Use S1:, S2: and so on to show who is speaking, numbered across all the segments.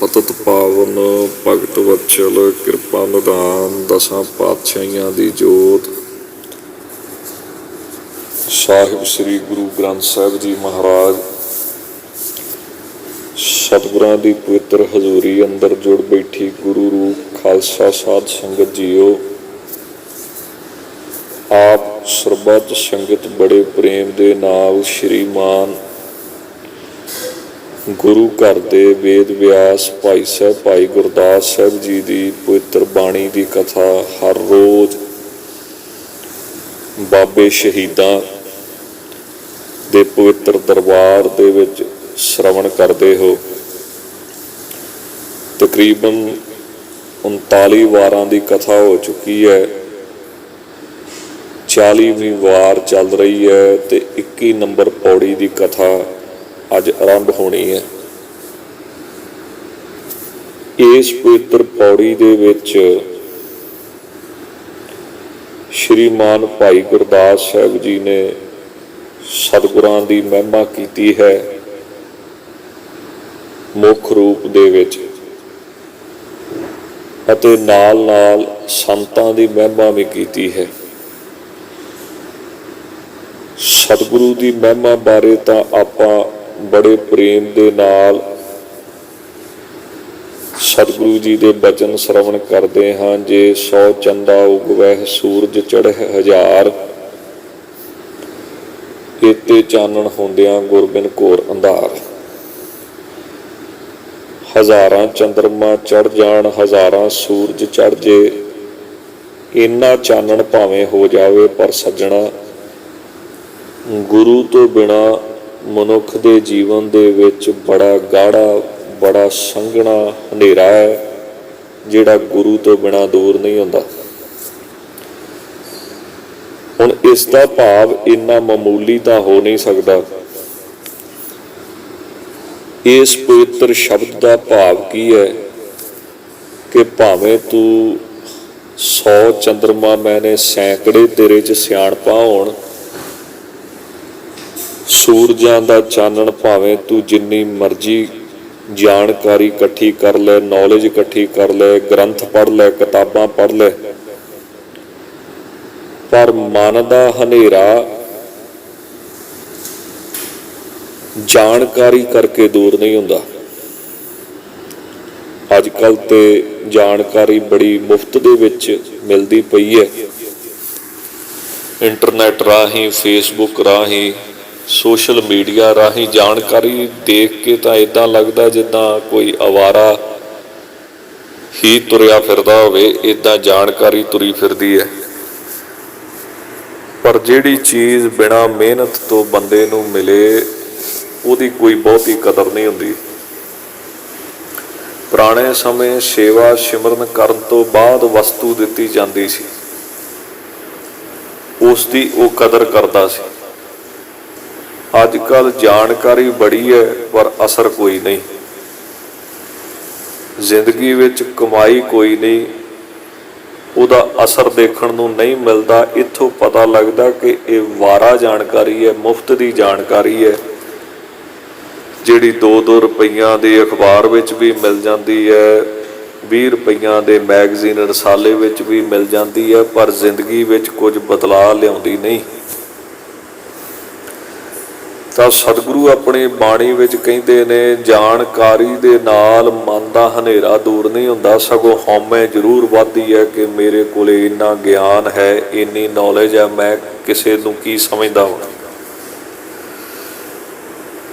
S1: ਪਤਿਤ ਪਾਵਨ ਭਗਤ ਵਤਸਲ ਕਿਰਪਾ ਨਿਧਾਨ ਦਸਾਂ ਪਾਤਸ਼ਾਹੀਆਂ ਦੀ ਜੋਤ ਸਾਹਿਬ ਸ੍ਰੀ ਗੁਰੂ ਗ੍ਰੰਥ ਸਾਹਿਬ ਜੀ ਮਹਾਰਾਜ ਸਤਿਗੁਰਾਂ ਦੀ ਪਵਿੱਤਰ ਹਜ਼ੂਰੀ ਅੰਦਰ ਜੁੜ ਬੈਠੀ ਗੁਰੂ ਰੂਪ ਖਾਲਸਾ ਸਾਧ ਸੰਗਤ ਜੀਓ, ਆਪ ਸਰਬੱਤ ਸੰਗਤ ਬੜੇ ਪ੍ਰੇਮ ਦੇ ਨਾਲ ਸ਼੍ਰੀਮਾਨ ਗੁਰੂ ਘਰ ਦੇ ਵੇਦ ਵਿਆਸ ਭਾਈ ਸਾਹਿਬ ਭਾਈ ਗੁਰਦਾਸ ਸਾਹਿਬ ਜੀ ਦੀ ਪਵਿੱਤਰ ਬਾਣੀ ਦੀ ਕਥਾ ਹਰ ਰੋਜ਼ ਬਾਬੇ ਸ਼ਹੀਦਾਂ ਦੇ ਪਵਿੱਤਰ ਦਰਬਾਰ ਦੇ ਵਿੱਚ ਸ਼ਰਵਣ ਕਰਦੇ ਹੋ। ਤਕਰੀਬਨ 39 ਵਾਰਾਂ ਦੀ ਕਥਾ ਹੋ ਚੁੱਕੀ ਹੈ, 40ਵੀਂ ਵਾਰ ਚੱਲ ਰਹੀ ਹੈ ਤੇ 21 ਨੰਬਰ ਪੌੜੀ ਦੀ ਕਥਾ ਅੱਜ ਆਰੰਭ ਹੋਣੀ ਹੈ। ਇਸ ਪਵਿੱਤਰ ਪੌੜੀ ਦੇ ਵਿੱਚ ਸ਼੍ਰੀਮਾਨ ਭਾਈ ਗੁਰਦਾਸ ਸਾਹਿਬ ਜੀ ਨੇ ਸਤਿਗੁਰਾਂ ਦੀ ਮਹਿਮਾ ਕੀਤੀ ਹੈ ਮੁੱਖ ਰੂਪ ਦੇ ਵਿੱਚ, ਅਤੇ ਨਾਲ ਨਾਲ ਸੰਤਾਂ ਦੀ ਮਹਿਮਾ ਵੀ ਕੀਤੀ ਹੈ। ਸਤਿਗੁਰੂ ਦੀ ਮਹਿਮਾ ਬਾਰੇ ਤਾਂ ਆਪਾਂ ਬੜੇ ਪ੍ਰੇਮ ਦੇ ਨਾਲ ਸਤਿਗੁਰੂ ਜੀ ਦੇ ਬਚਨ ਸਰਵਣ ਕਰਦੇ ਹਾਂ। ਜੇ 100 ਚੰਦਾ ਉਗਵਹਿ ਸੂਰਜ ਚੜ੍ਹੈ ਹਜ਼ਾਰ, ਏਤੇ ਚਾਨਣ ਹੁੰਦਿਆਂ ਗੁਰਬਿਨ ਘੋਰ ਅੰਧਾਰ। ਹਜ਼ਾਰਾਂ ਚੰਦਰਮਾ ਚੜ੍ਹ ਜਾਣ, ਹਜ਼ਾਰਾਂ ਸੂਰਜ ਚੜ੍ਹ ਜੇ, ਇੰਨਾ ਚਾਨਣ ਭਾਵੇਂ ਹੋ ਜਾਵੇ, ਪਰ ਸੱਜਣਾ ਗੁਰੂ ਤੋਂ ਬਿਨਾਂ ਮਨੁੱਖ ਦੇ ਜੀਵਨ ਦੇ ਵਿੱਚ ਬੜਾ ਗਾੜਾ ਬੜਾ ਸੰਘਣਾ ਹਨੇਰਾ ਹੈ, ਜਿਹੜਾ ਗੁਰੂ ਤੋਂ ਬਿਨਾਂ ਦੂਰ ਨਹੀਂ ਹੁੰਦਾ। ਹੁਣ ਇਸ ਦਾ ਭਾਵ ਇੰਨਾ ਮਾਮੂਲੀ ਤਾਂ ਹੋ ਨਹੀਂ ਸਕਦਾ। ਇਸ ਪਵਿੱਤਰ ਸ਼ਬਦ ਦਾ ਭਾਵ ਕੀ ਹੈ ਕਿ ਭਾਵੇਂ ਤੂੰ 100 ਚੰਦਰਮਾ ਮੈਨੇ ਸੈਂਕੜੇ ਤੇਰੇ 'ਚ ਸਿਆਣਪਾਂ ਹੋਣ, ਸੂਰਜਾਂ ਦਾ ਚਾਨਣ ਭਾਵੇਂ ਤੂੰ ਜਿੰਨੀ ਮਰਜ਼ੀ ਜਾਣਕਾਰੀ ਇਕੱਠੀ ਕਰ ਲੈ, ਨੌਲੇਜ ਇਕੱਠੀ ਕਰ ਲੈ, ਗ੍ਰੰਥ ਪੜ੍ਹ ਲੈ, ਕਿਤਾਬਾਂ ਪੜ੍ਹ ਲੈ, ਪਰ ਮਨ ਦਾ ਹਨੇਰਾ ਜਾਣਕਾਰੀ ਕਰਕੇ ਦੂਰ ਨਹੀਂ ਹੁੰਦਾ। ਅੱਜ ਕੱਲ੍ਹ ਤੇ ਜਾਣਕਾਰੀ ਬੜੀ ਮੁਫਤ ਦੇ ਵਿੱਚ ਮਿਲਦੀ ਪਈ ਹੈ। ਇੰਟਰਨੈਟ ਰਾਹੀਂ, ਫੇਸਬੁੱਕ ਰਾਹੀਂ, ਸੋਸ਼ਲ ਮੀਡੀਆ ਰਾਹੀਂ ਜਾਣਕਾਰੀ ਦੇਖ ਕੇ ਤਾਂ ਇੱਦਾਂ ਲੱਗਦਾ ਜਿੱਦਾਂ ਕੋਈ ਅਵਾਰਾ ਹੀ ਤੁਰਿਆ ਫਿਰਦਾ ਹੋਵੇ, ਇੱਦਾਂ ਜਾਣਕਾਰੀ ਤੁਰੀ ਫਿਰਦੀ ਹੈ। ਪਰ ਜਿਹੜੀ ਚੀਜ਼ ਬਿਨਾਂ ਮਿਹਨਤ ਤੋਂ ਬੰਦੇ ਨੂੰ ਮਿਲੇ, ਉਹਦੀ ਕੋਈ ਬਹੁਤੀ ਕਦਰ ਨਹੀਂ ਹੁੰਦੀ। ਪੁਰਾਣੇ ਸਮੇਂ ਸੇਵਾ ਸਿਮਰਨ ਕਰਨ ਤੋਂ ਬਾਅਦ ਵਸਤੂ ਦਿੱਤੀ ਜਾਂਦੀ ਸੀ, ਉਸ ਦੀ ਉਹ ਕਦਰ ਕਰਦਾ ਸੀ। ਅੱਜ ਕੱਲ੍ਹ ਜਾਣਕਾਰੀ ਬੜੀ ਹੈ ਪਰ ਅਸਰ ਕੋਈ ਨਹੀਂ। ਜ਼ਿੰਦਗੀ ਵਿੱਚ ਕਮਾਈ ਕੋਈ ਨਹੀਂ, ਉਹਦਾ ਅਸਰ ਦੇਖਣ ਨੂੰ ਨਹੀਂ ਮਿਲਦਾ। ਇੱਥੋਂ ਪਤਾ ਲੱਗਦਾ ਕਿ ਇਹ ਵਾਰਾ ਜਾਣਕਾਰੀ ਹੈ, ਮੁਫਤ ਦੀ ਜਾਣਕਾਰੀ ਹੈ, ਜਿਹੜੀ 2-2 ਰੁਪਈਆਂ ਦੇ ਅਖਬਾਰ ਵਿੱਚ ਵੀ ਮਿਲ ਜਾਂਦੀ ਹੈ, 20 ਰੁਪਈਆਂ ਦੇ ਮੈਗਜ਼ੀਨ ਰਸਾਲੇ ਵਿੱਚ ਵੀ ਮਿਲ ਜਾਂਦੀ ਹੈ, ਪਰ ਜ਼ਿੰਦਗੀ ਵਿੱਚ ਕੁਝ ਬਦਲਾਅ ਲਿਆਉਂਦੀ ਨਹੀਂ। ਤਾਂ ਸਤਿਗੁਰੂ ਆਪਣੀ ਬਾਣੀ ਵਿੱਚ ਕਹਿੰਦੇ ਨੇ, ਜਾਣਕਾਰੀ ਦੇ ਨਾਲ ਮਨ ਦਾ ਹਨੇਰਾ ਦੂਰ ਨਹੀਂ ਹੁੰਦਾ, ਸਗੋਂ ਹਉਮੈ ਜ਼ਰੂਰ ਵੱਧਦੀ ਹੈ ਕਿ ਮੇਰੇ ਕੋਲ ਇੰਨਾ ਗਿਆਨ ਹੈ, ਇੰਨੀ ਨੌਲੇਜ ਹੈ, ਮੈਂ ਕਿਸੇ ਨੂੰ ਕੀ ਸਮਝਦਾ ਹੋਣਾ।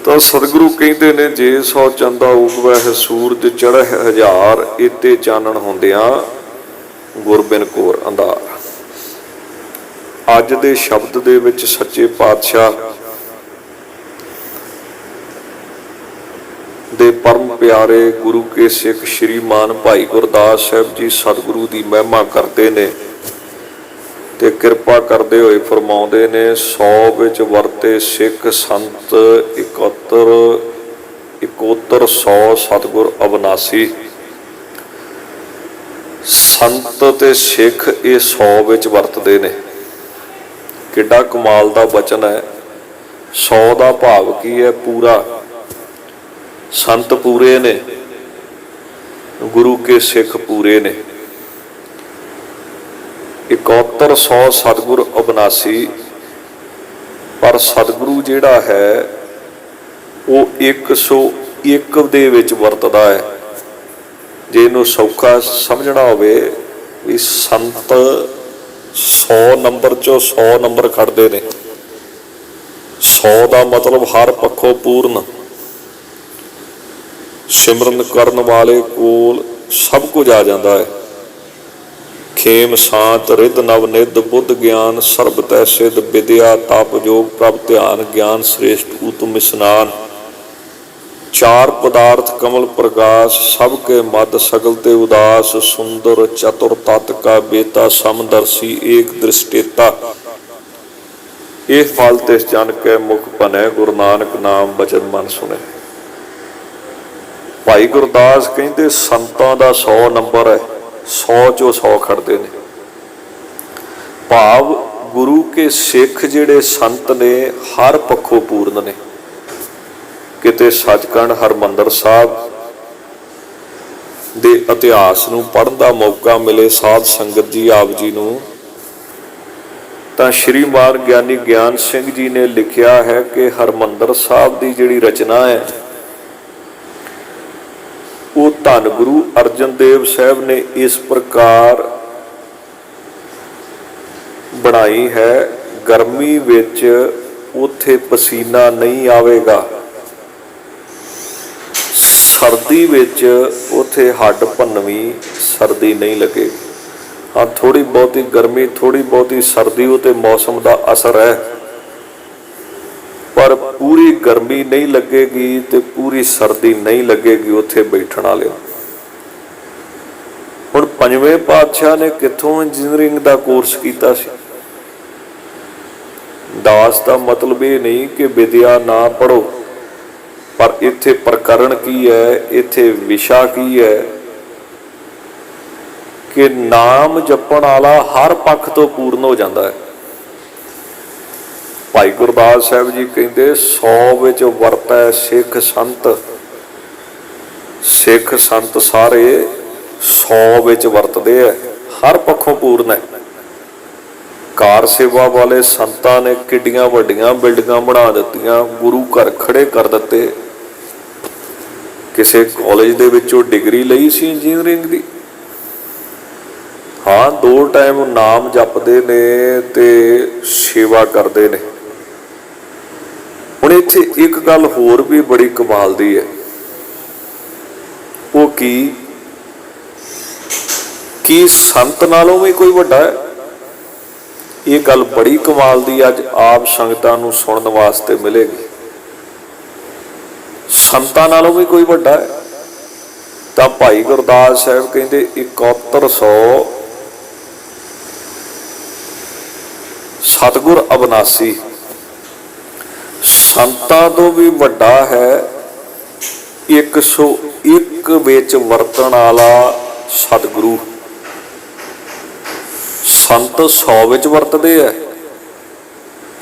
S1: ਤਾਂ ਸਤਿਗੁਰੂ ਕਹਿੰਦੇ ਨੇ, ਜੇ 100 ਚੰਦਾ ਉਗਵਹਿ ਸੂਰਜ ਚੜ੍ਹੈ ਹਜ਼ਾਰ, ਏਤੇ ਚਾਨਣ ਹੁੰਦਿਆਂ ਗੁਰਬਿਨ ਘੋਰ ਅੰਧਾਰ। ਅੱਜ ਦੇ ਸ਼ਬਦ ਦੇ ਵਿੱਚ ਸੱਚੇ ਪਾਤਸ਼ਾਹ ਦੇ ਪਰਮ ਪਿਆਰੇ ਗੁਰੂ ਕੇ ਸਿੱਖ ਸ਼੍ਰੀਮਾਨ ਭਾਈ ਗੁਰਦਾਸ ਸਾਹਿਬ ਜੀ ਸਤਿਗੁਰੂ ਦੀ ਮਹਿਮਾ ਕਰਦੇ ਨੇ ਤੇ ਕਿਰਪਾ ਕਰਦੇ ਹੋਏ ਫਰਮਾਉਂਦੇ ਨੇ, 100 ਵਿੱਚ ਵਰਤੇ ਸਿੱਖ ਸੰਤ 71 100 ਸਤਿਗੁਰ ਅਵਨਾਸੀ। ਸੰਤ ਤੇ ਸਿੱਖ ਇਹ 100 ਵਿੱਚ ਵਰਤਦੇ ਨੇ। ਕਿੱਡਾ ਕਮਾਲ ਦਾ ਬਚਨ ਹੈ। 100 ਦਾ ਭਾਵ ਕੀ ਹੈ? ਪੂਰਾ। ਸੰਤ ਪੂਰੇ ਨੇ, गुरु के सिख पूरे ने। 7100 सतगुर अविनाशी, पर सतगुरु जिहड़ा है वो 101 दे विच वरतदा है। जे इहनूं सौखा समझना होवे भी संत 100 नंबर चों 100 नंबर खड़दे ने। 100 का मतलब हर पक्षों पूर्ण। सिमरन करन वाले कोल सब कुछ आ जाता है। खेम शांत रिद नवनिध बुद्ध ज्ञान सर्ब तै सिद्ध विद्या तप योग प्रभ ध्यान ज्ञान श्रेष्ठ उत्तम स्नान। चार पदार्थ कमल प्रकाश सबके मद सगल ते उदास सुंदर चतुर तत् का बेता समदर्शी एक दृष्टेता। ये फल तिस जन के मुख बने गुरु नानक नाम बचन मन सुने। भाई गुरदास कहते संतां दा 100 नंबर है, 100 चों 100 खड़ते ने। भाव गुरु के सिख जिहड़े संत ने हर पक्षों पूर्ण ने। किते सचखंड हरमंदर साहब दे इतिहास नूं पढ़न दा मौका मिले साध संगत जी आप जी नूं, तां श्रीमान ज्ञानी ज्ञान सिंह जी ने लिखिया है कि हरमंदर साहब की जिहड़ी रचना है वो धन गुरु अर्जन देव साहब ने इस प्रकार बनाई है। गर्मी विच उत्थे पसीना नहीं आवेगा, सर्दी विच उत्थे हड्ड भन्नवी सर्दी नहीं लगेगी। हाँ, थोड़ी बहुती गर्मी थोड़ी बहुती सर्दी वो तो मौसम का असर है, पर पूरी गर्मी नहीं लगेगी तो पूरी सर्दी नहीं लगेगी उत्थे बैठण वाले। हुण पंजवें पातशाह ने कित्थों इंजीनियरिंग का कोर्स किया सी? दास का मतलब ये नहीं कि विद्या ना पढ़ो, पर इत्थे प्रकरण की है, इत्थे विशा की है कि नाम जपण वाला हर पक्ष तो पूर्ण हो जाता है। भाई गुरदास साहब जी कहते 100 विच वरतै सिख संत। सिख संत सारे 100 विच वरतदे है, हर पक्षों पूर्ण है। कार सेवा वाले संतां ने किड्डियां वड्डियां बिल्डिंगां बना दित्तियां, गुरु घर खड़े कर दिते। किसी कॉलेज दे विचों डिग्री लई सी इंजीनियरिंग दी। हाँ, 2 टाइम नाम जपदे ने ते सेवा करते ने। हुण इत्थे एक गल होर भी बड़ी कमाल दी है, वो की संत नालों भी कोई वड्डा है? ये गल बड़ी कमाल दी अज आप संगतां नूं सुणन वास्ते मिलेगी। संतां नालों भी कोई वड्डा है? तां भाई गुरदास साहब कहंदे 7100 सतगुर अविनाशी। संतां तो भी वड्डा है 101 विच वरतण वाला सतगुरु। संत 100 विच वरतदे है,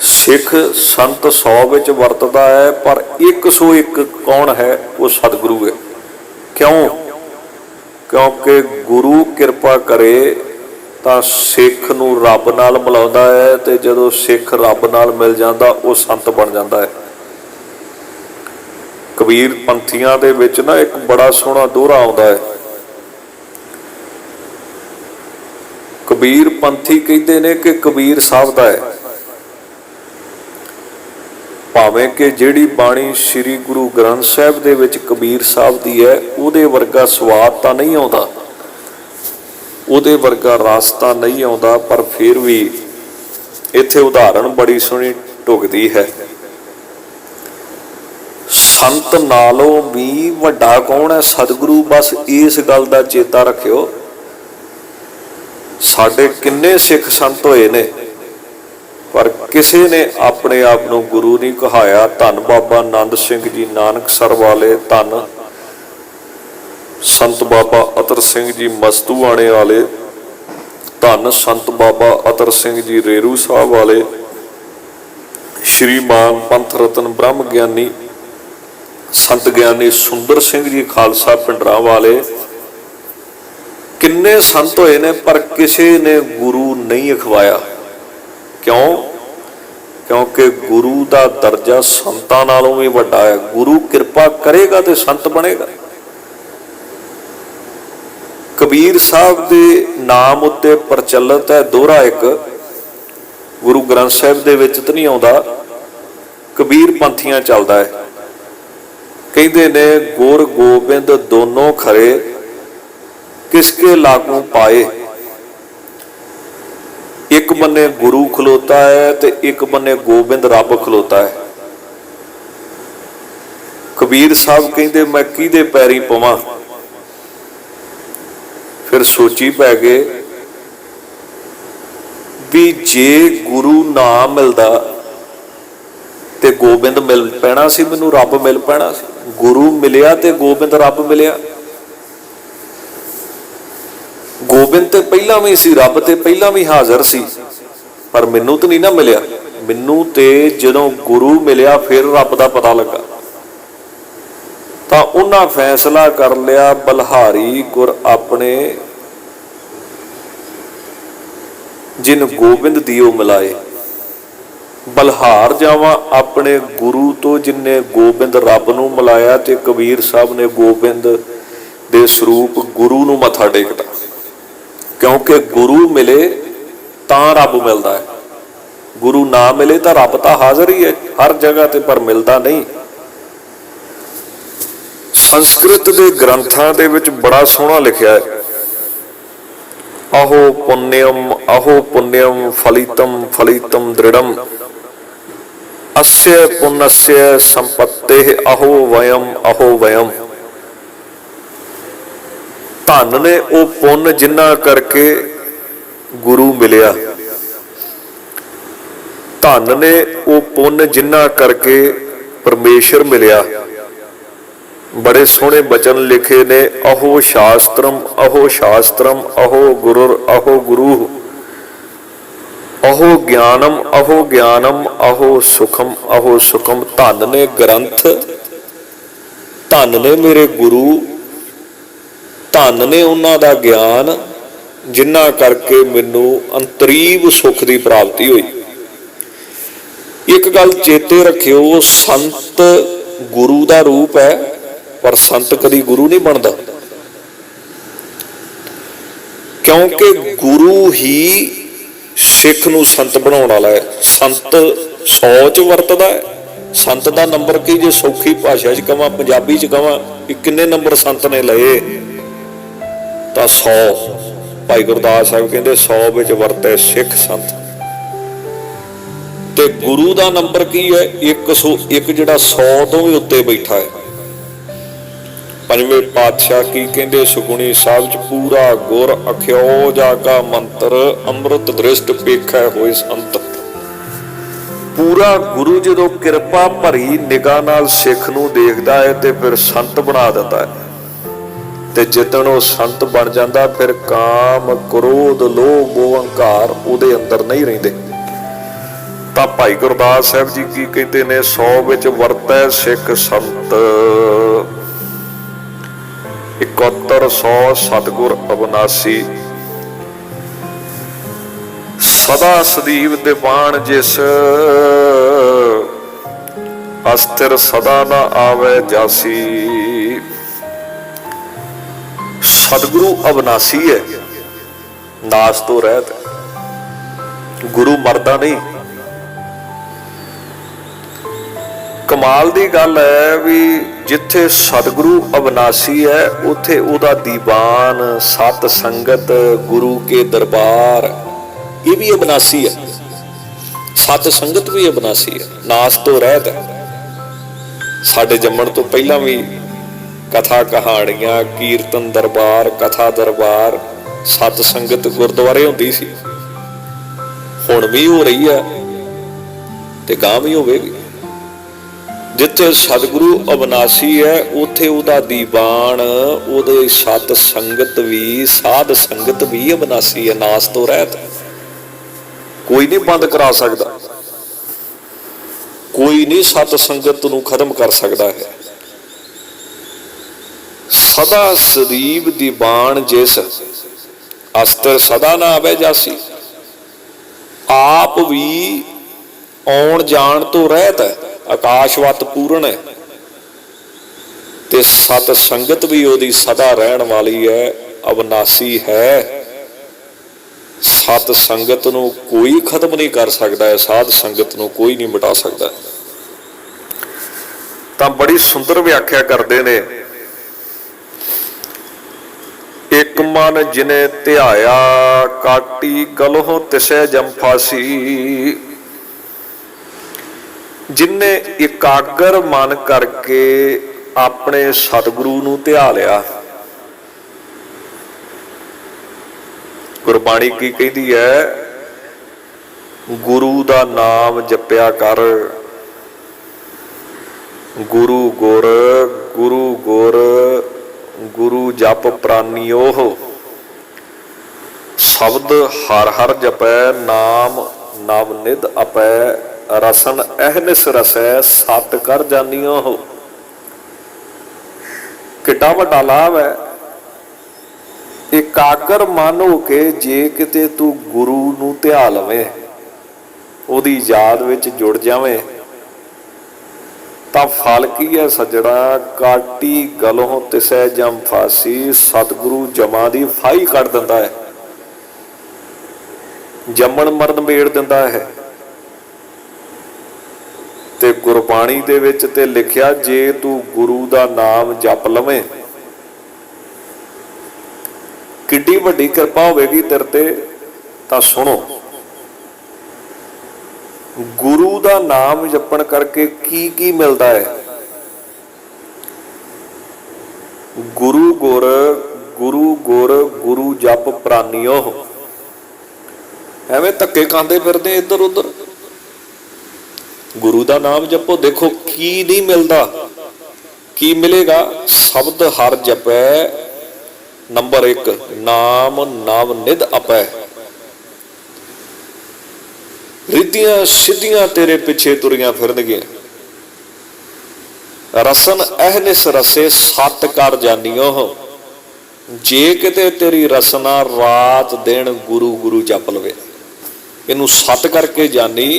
S1: सिख संत 100 विच वरतदा है, पर 101 कौन है? वो सतगुरु है। क्यों? क्योंकि गुरु किरपा करे तो सिख नूं रब नाल मिलाउंदा है, ते जदों सिख रब नाल मिल जांदा वो संत बन जाता है। कबीर पंथियां दे विच ना एक बड़ा सोहना दोहरा आउंदा है। कबीर पंथी कहते ने कि कबीर साहब दा है, भावें कि जिहड़ी बाणी श्री गुरु ग्रंथ साहिब दे विच कबीर साहब दी है उहदे वर्गा स्वाद तां नहीं आउंदा, उहदे वर्गा रस तां नहीं आउंदा, पर फिर भी इत्थे उदाहरण बड़ी सोहनी ढुकदी है। संत नालों भी वड्डा कौन है? सतगुरु। बस इस गल दा चेता रखियो। साडे किन्ने सिख संत होए ने, पर किसी ने अपने आप को गुरु नहीं कहाया। धन बाबा नंद सिंह जी नानकसर वाले, धन संत बाबा अतर सिंह जी मस्तूआणे वाले, धन संत बाबा अतर सिंह जी रेरू साहब वाले, श्रीमान पंथ रतन ब्रह्म ज्ञानी संत ज्ञानी सुंदर सिंह जी खालसा पिंडरा वाले, किन्ने संत होए ने पर किसी ने गुरु नहीं अखवाया। क्यों? क्योंकि गुरु का दर्जा संतां नालों भी वड्डा है। गुरु कृपा करेगा तो संत बनेगा। कबीर साहब के नाम उत्ते प्रचलित है दोहरा एक, गुरु ग्रंथ साहिब दे विच तो नहीं आउंदा, कबीर पंथियां चलदा है। कहंदे ने गुर गोबिंद दोनों खरे किसके लागू पाए। एक बन्ने गुरु खलोता है तो एक बन्ने गोबिंद रब खलोता है। कबीर साहब कहंदे मैं किहदे पैरी पवां। फिर सोची पै गए भी जे गुरु ना मिलदा ते गोबिंद मिल पैना सी, मैनू रब मिल पैना सी। गुरु मिलिया ते गोबिंद रब मिलिया। गोबिंद ते पहला भी सी, रब ते पहला भी हाजिर सी, पर मैनू तो नहीं ना मिलिया। मैनू ते जदों गुरु मिलिया फिर रब दा पता लगा। तो उन्हां फैसला कर लिया बलहारी गुर अपने जिन गोबिंद दियो मिलाए। बलहार जावा अपने गुरु तो जिन्ने गोबिंद रब नूं मिलाया। ते कबीर साहब ने गोबिंद दे स्वरूप गुरु नूं मत्था टेकदा, क्योंकि गुरु मिले तां रब मिलदा है। गुरु ना मिले तो रब तो हाजिर ही है हर जगह ते, पर मिलदा नहीं। संस्कृत के ग्रंथां दे विच बड़ा सोहना लिखिया है, अहो पुण्यम फलितम फलितम दृढ़म अस्य पुण्यस्य संपत्ते अहो वयम। धन ने वो पुण्य जिन्ना करके गुरु मिलिया, धन ने वो पुण्य जिन्ना करके परमेश्वर मिलिया। बड़े सोहने बचन लिखे ने, अहो शास्त्रम अहो गुरुर अहो गुरु अहो ज्ञानम अहो सुखम। धन ने ग्रंथ, धन ने मेरे गुरु, धन ने उन्हां दा ज्ञान जिन्ना करके मैनू अंतरीव सुख की प्राप्ति हुई। एक गल चेते रखियो, संत गुरु का रूप है पर संत कभी गुरु नहीं बनता, क्योंकि गुरु ही सिख नूं संत बनाउण वाला है। संत 100 च वरतदा है। संत का नंबर की जे सौखी भाषा च कहां, पंजाबी च कहां कि किन्ने नंबर संत ने लए तां 100। भाई गुरदास साहब कहंदे 100 विच वरते सिख संत। ते गुरु का नंबर की है 101, जिहड़ा 100 तो भी उत्ते बैठा है। पंजवें पातशाह की कहंदे सुखमनी साहिब च, पूरा गुर अख्यो जाका मंत्र अमृत दृष्ट पेखै होए संत। पूरा गुरु जो कृपा भरी निगाह नाल सिख नूं देखदा है ते फिर संत बना दिंदा है। ते जिदण वो संत बन जांदा फिर काम क्रोध लोभ अहंकार उहदे अंदर नहीं रहिंदे। तां भाई गुरदास साहिब जी की कहते ने, 100 विच वरतै सिख संत 7100 सतगुर अविनाशी। सदा सदीव दीवान जिस अस्थिर सदा ना आवे जासी। सतगुरु अविनाशी है, नाश तो रहत। गुरु मरदा नहीं। कमाल दी गल है भी जिथे सतगुरु अविनाशी है उथे उदा दीवान सत संगत गुरु के दरबार ये भी अविनाशी है। सत संगत भी अविनाशी है, नाश तो रहत है। साडे जम्मण तो पहला भी कथा कहानियां कीर्तन दरबार कथा दरबार सत संगत गुरुद्वारे हुंदी सी, हुण भी हो रही है ते गां भी होवेगी। जिथे सतगुरु अविनाशी है उथे उहदा दीवान उहदे सत संगत भी साध संगत भी अविनाशी है, नाश तो रहत। कोई नहीं बंद करा सकता, कोई नहीं सत संगत नूं खत्म कर सकता है। सदा सरीब दी बाण जिस अस्त्र सदा ना आवे जासी। आप भी आउण जाण तो रहत है, आकाशवत पूर्ण है, ते सत संगत भी ओदी सदा रहन वाली है, अविनाशी है। सत संगत नूं कोई खत्म नहीं कर सकता है, साध संगत नूं कोई नहीं मिटा सकता। तां बड़ी सुंदर व्याख्या करते ने, एक मन जिने ध्याया काटी गलों तिसै जम फासी। जिन्ने एकागर मन करके अपने सतगुरु नूं ध्या लिया। गुरबाणी की कहती है, गुरु दा नाम जपया कर। गुरु गुर गुरु गुर गुरु जप प्रानियो। शब्द हर हर जपै नाम नव निध अपै। रसन अहनिस रसै सत कर जानियो हो। किड्डा वड्डा लाभ है। एकागर मन हो के जे किते तू गुरु नूं ध्या लवें, ओदी याद विच जुड़ जावें, तां फल की है सजड़ा। काटी गलों तिसै जम फासी। सतगुरु जमां दी फाही कट दिंदा है, जमन मरण मेड़ दिंदा है। ते गुरबाणी दे विच ते लिखिया, जे तू गुरु दा नाम जप लवें, किड्डी वड्डी किरपा होवेगी तेरे ते। तां सुनो, गुरु दा नाम जपण करके की मिलता है। गुरु गुर गुरु गुर गुरु जप प्रानियो। एवें धक्के खांदे फिरदे इधर उधर। गुरु दा नाम जपो, देखो की नहीं मिलता, की मिलेगा। शब्द हर जपै, नंबर एक नाम नव निध अपै। रिद्धियां सिद्धियां तेरे पिछे तुरियां फिरनगियां। रसन अहनिस रसे सत कर जानियो हो। जे किते तेरी रसना रात दिन गुरु गुरु जप लवे, इनू सत करके जानी।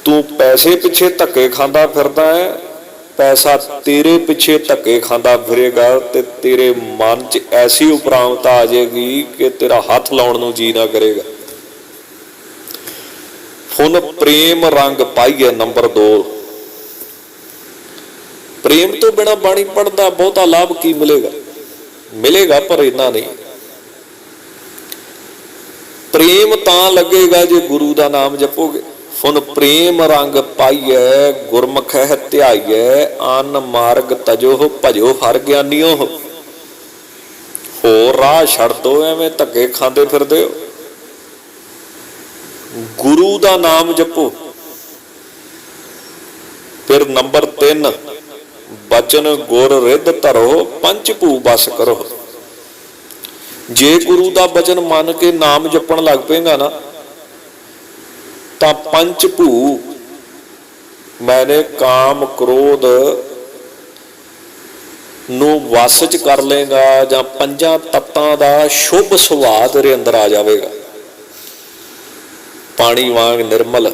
S1: तू पैसे पिछे धक्के खांदा फिरदा है, पैसा तेरे पिछे धक्के खांदा फिरेगा, ते तेरे मन च ऐसी उपरामता आ जाएगी कि तेरा हाथ लाउण नूं जी ना करेगा। हुन प्रेम रंग पाइए, नंबर 2। प्रेम तो बिना बाणी पढ़दा बहुता लाभ की मिलेगा? मिलेगा पर इतना नहीं। प्रेम तां लगेगा जे गुरु दा नाम जपोगे। हुन प्रेम रंग पाइए, गुरमुख है ध्याइए। अन मार्ग तजो भजो हर ज्ञानियो। होर राह छड़ दो, एवें धक्के खांदे फिरदे हो। गुरु दा नाम जपो। फिर नंबर 3, बचन गुर रिद धरो पंच भू बस करो। जे गुरु दा बचन मन के नाम जपण लग पेगा ना, तां पंच भू मैंने काम क्रोध नूं वस च कर लेगा, जां पंजां तत्तां दा शुभ सुभाव तेरे अंदर आ जाएगा। पानी वांग निर्मल,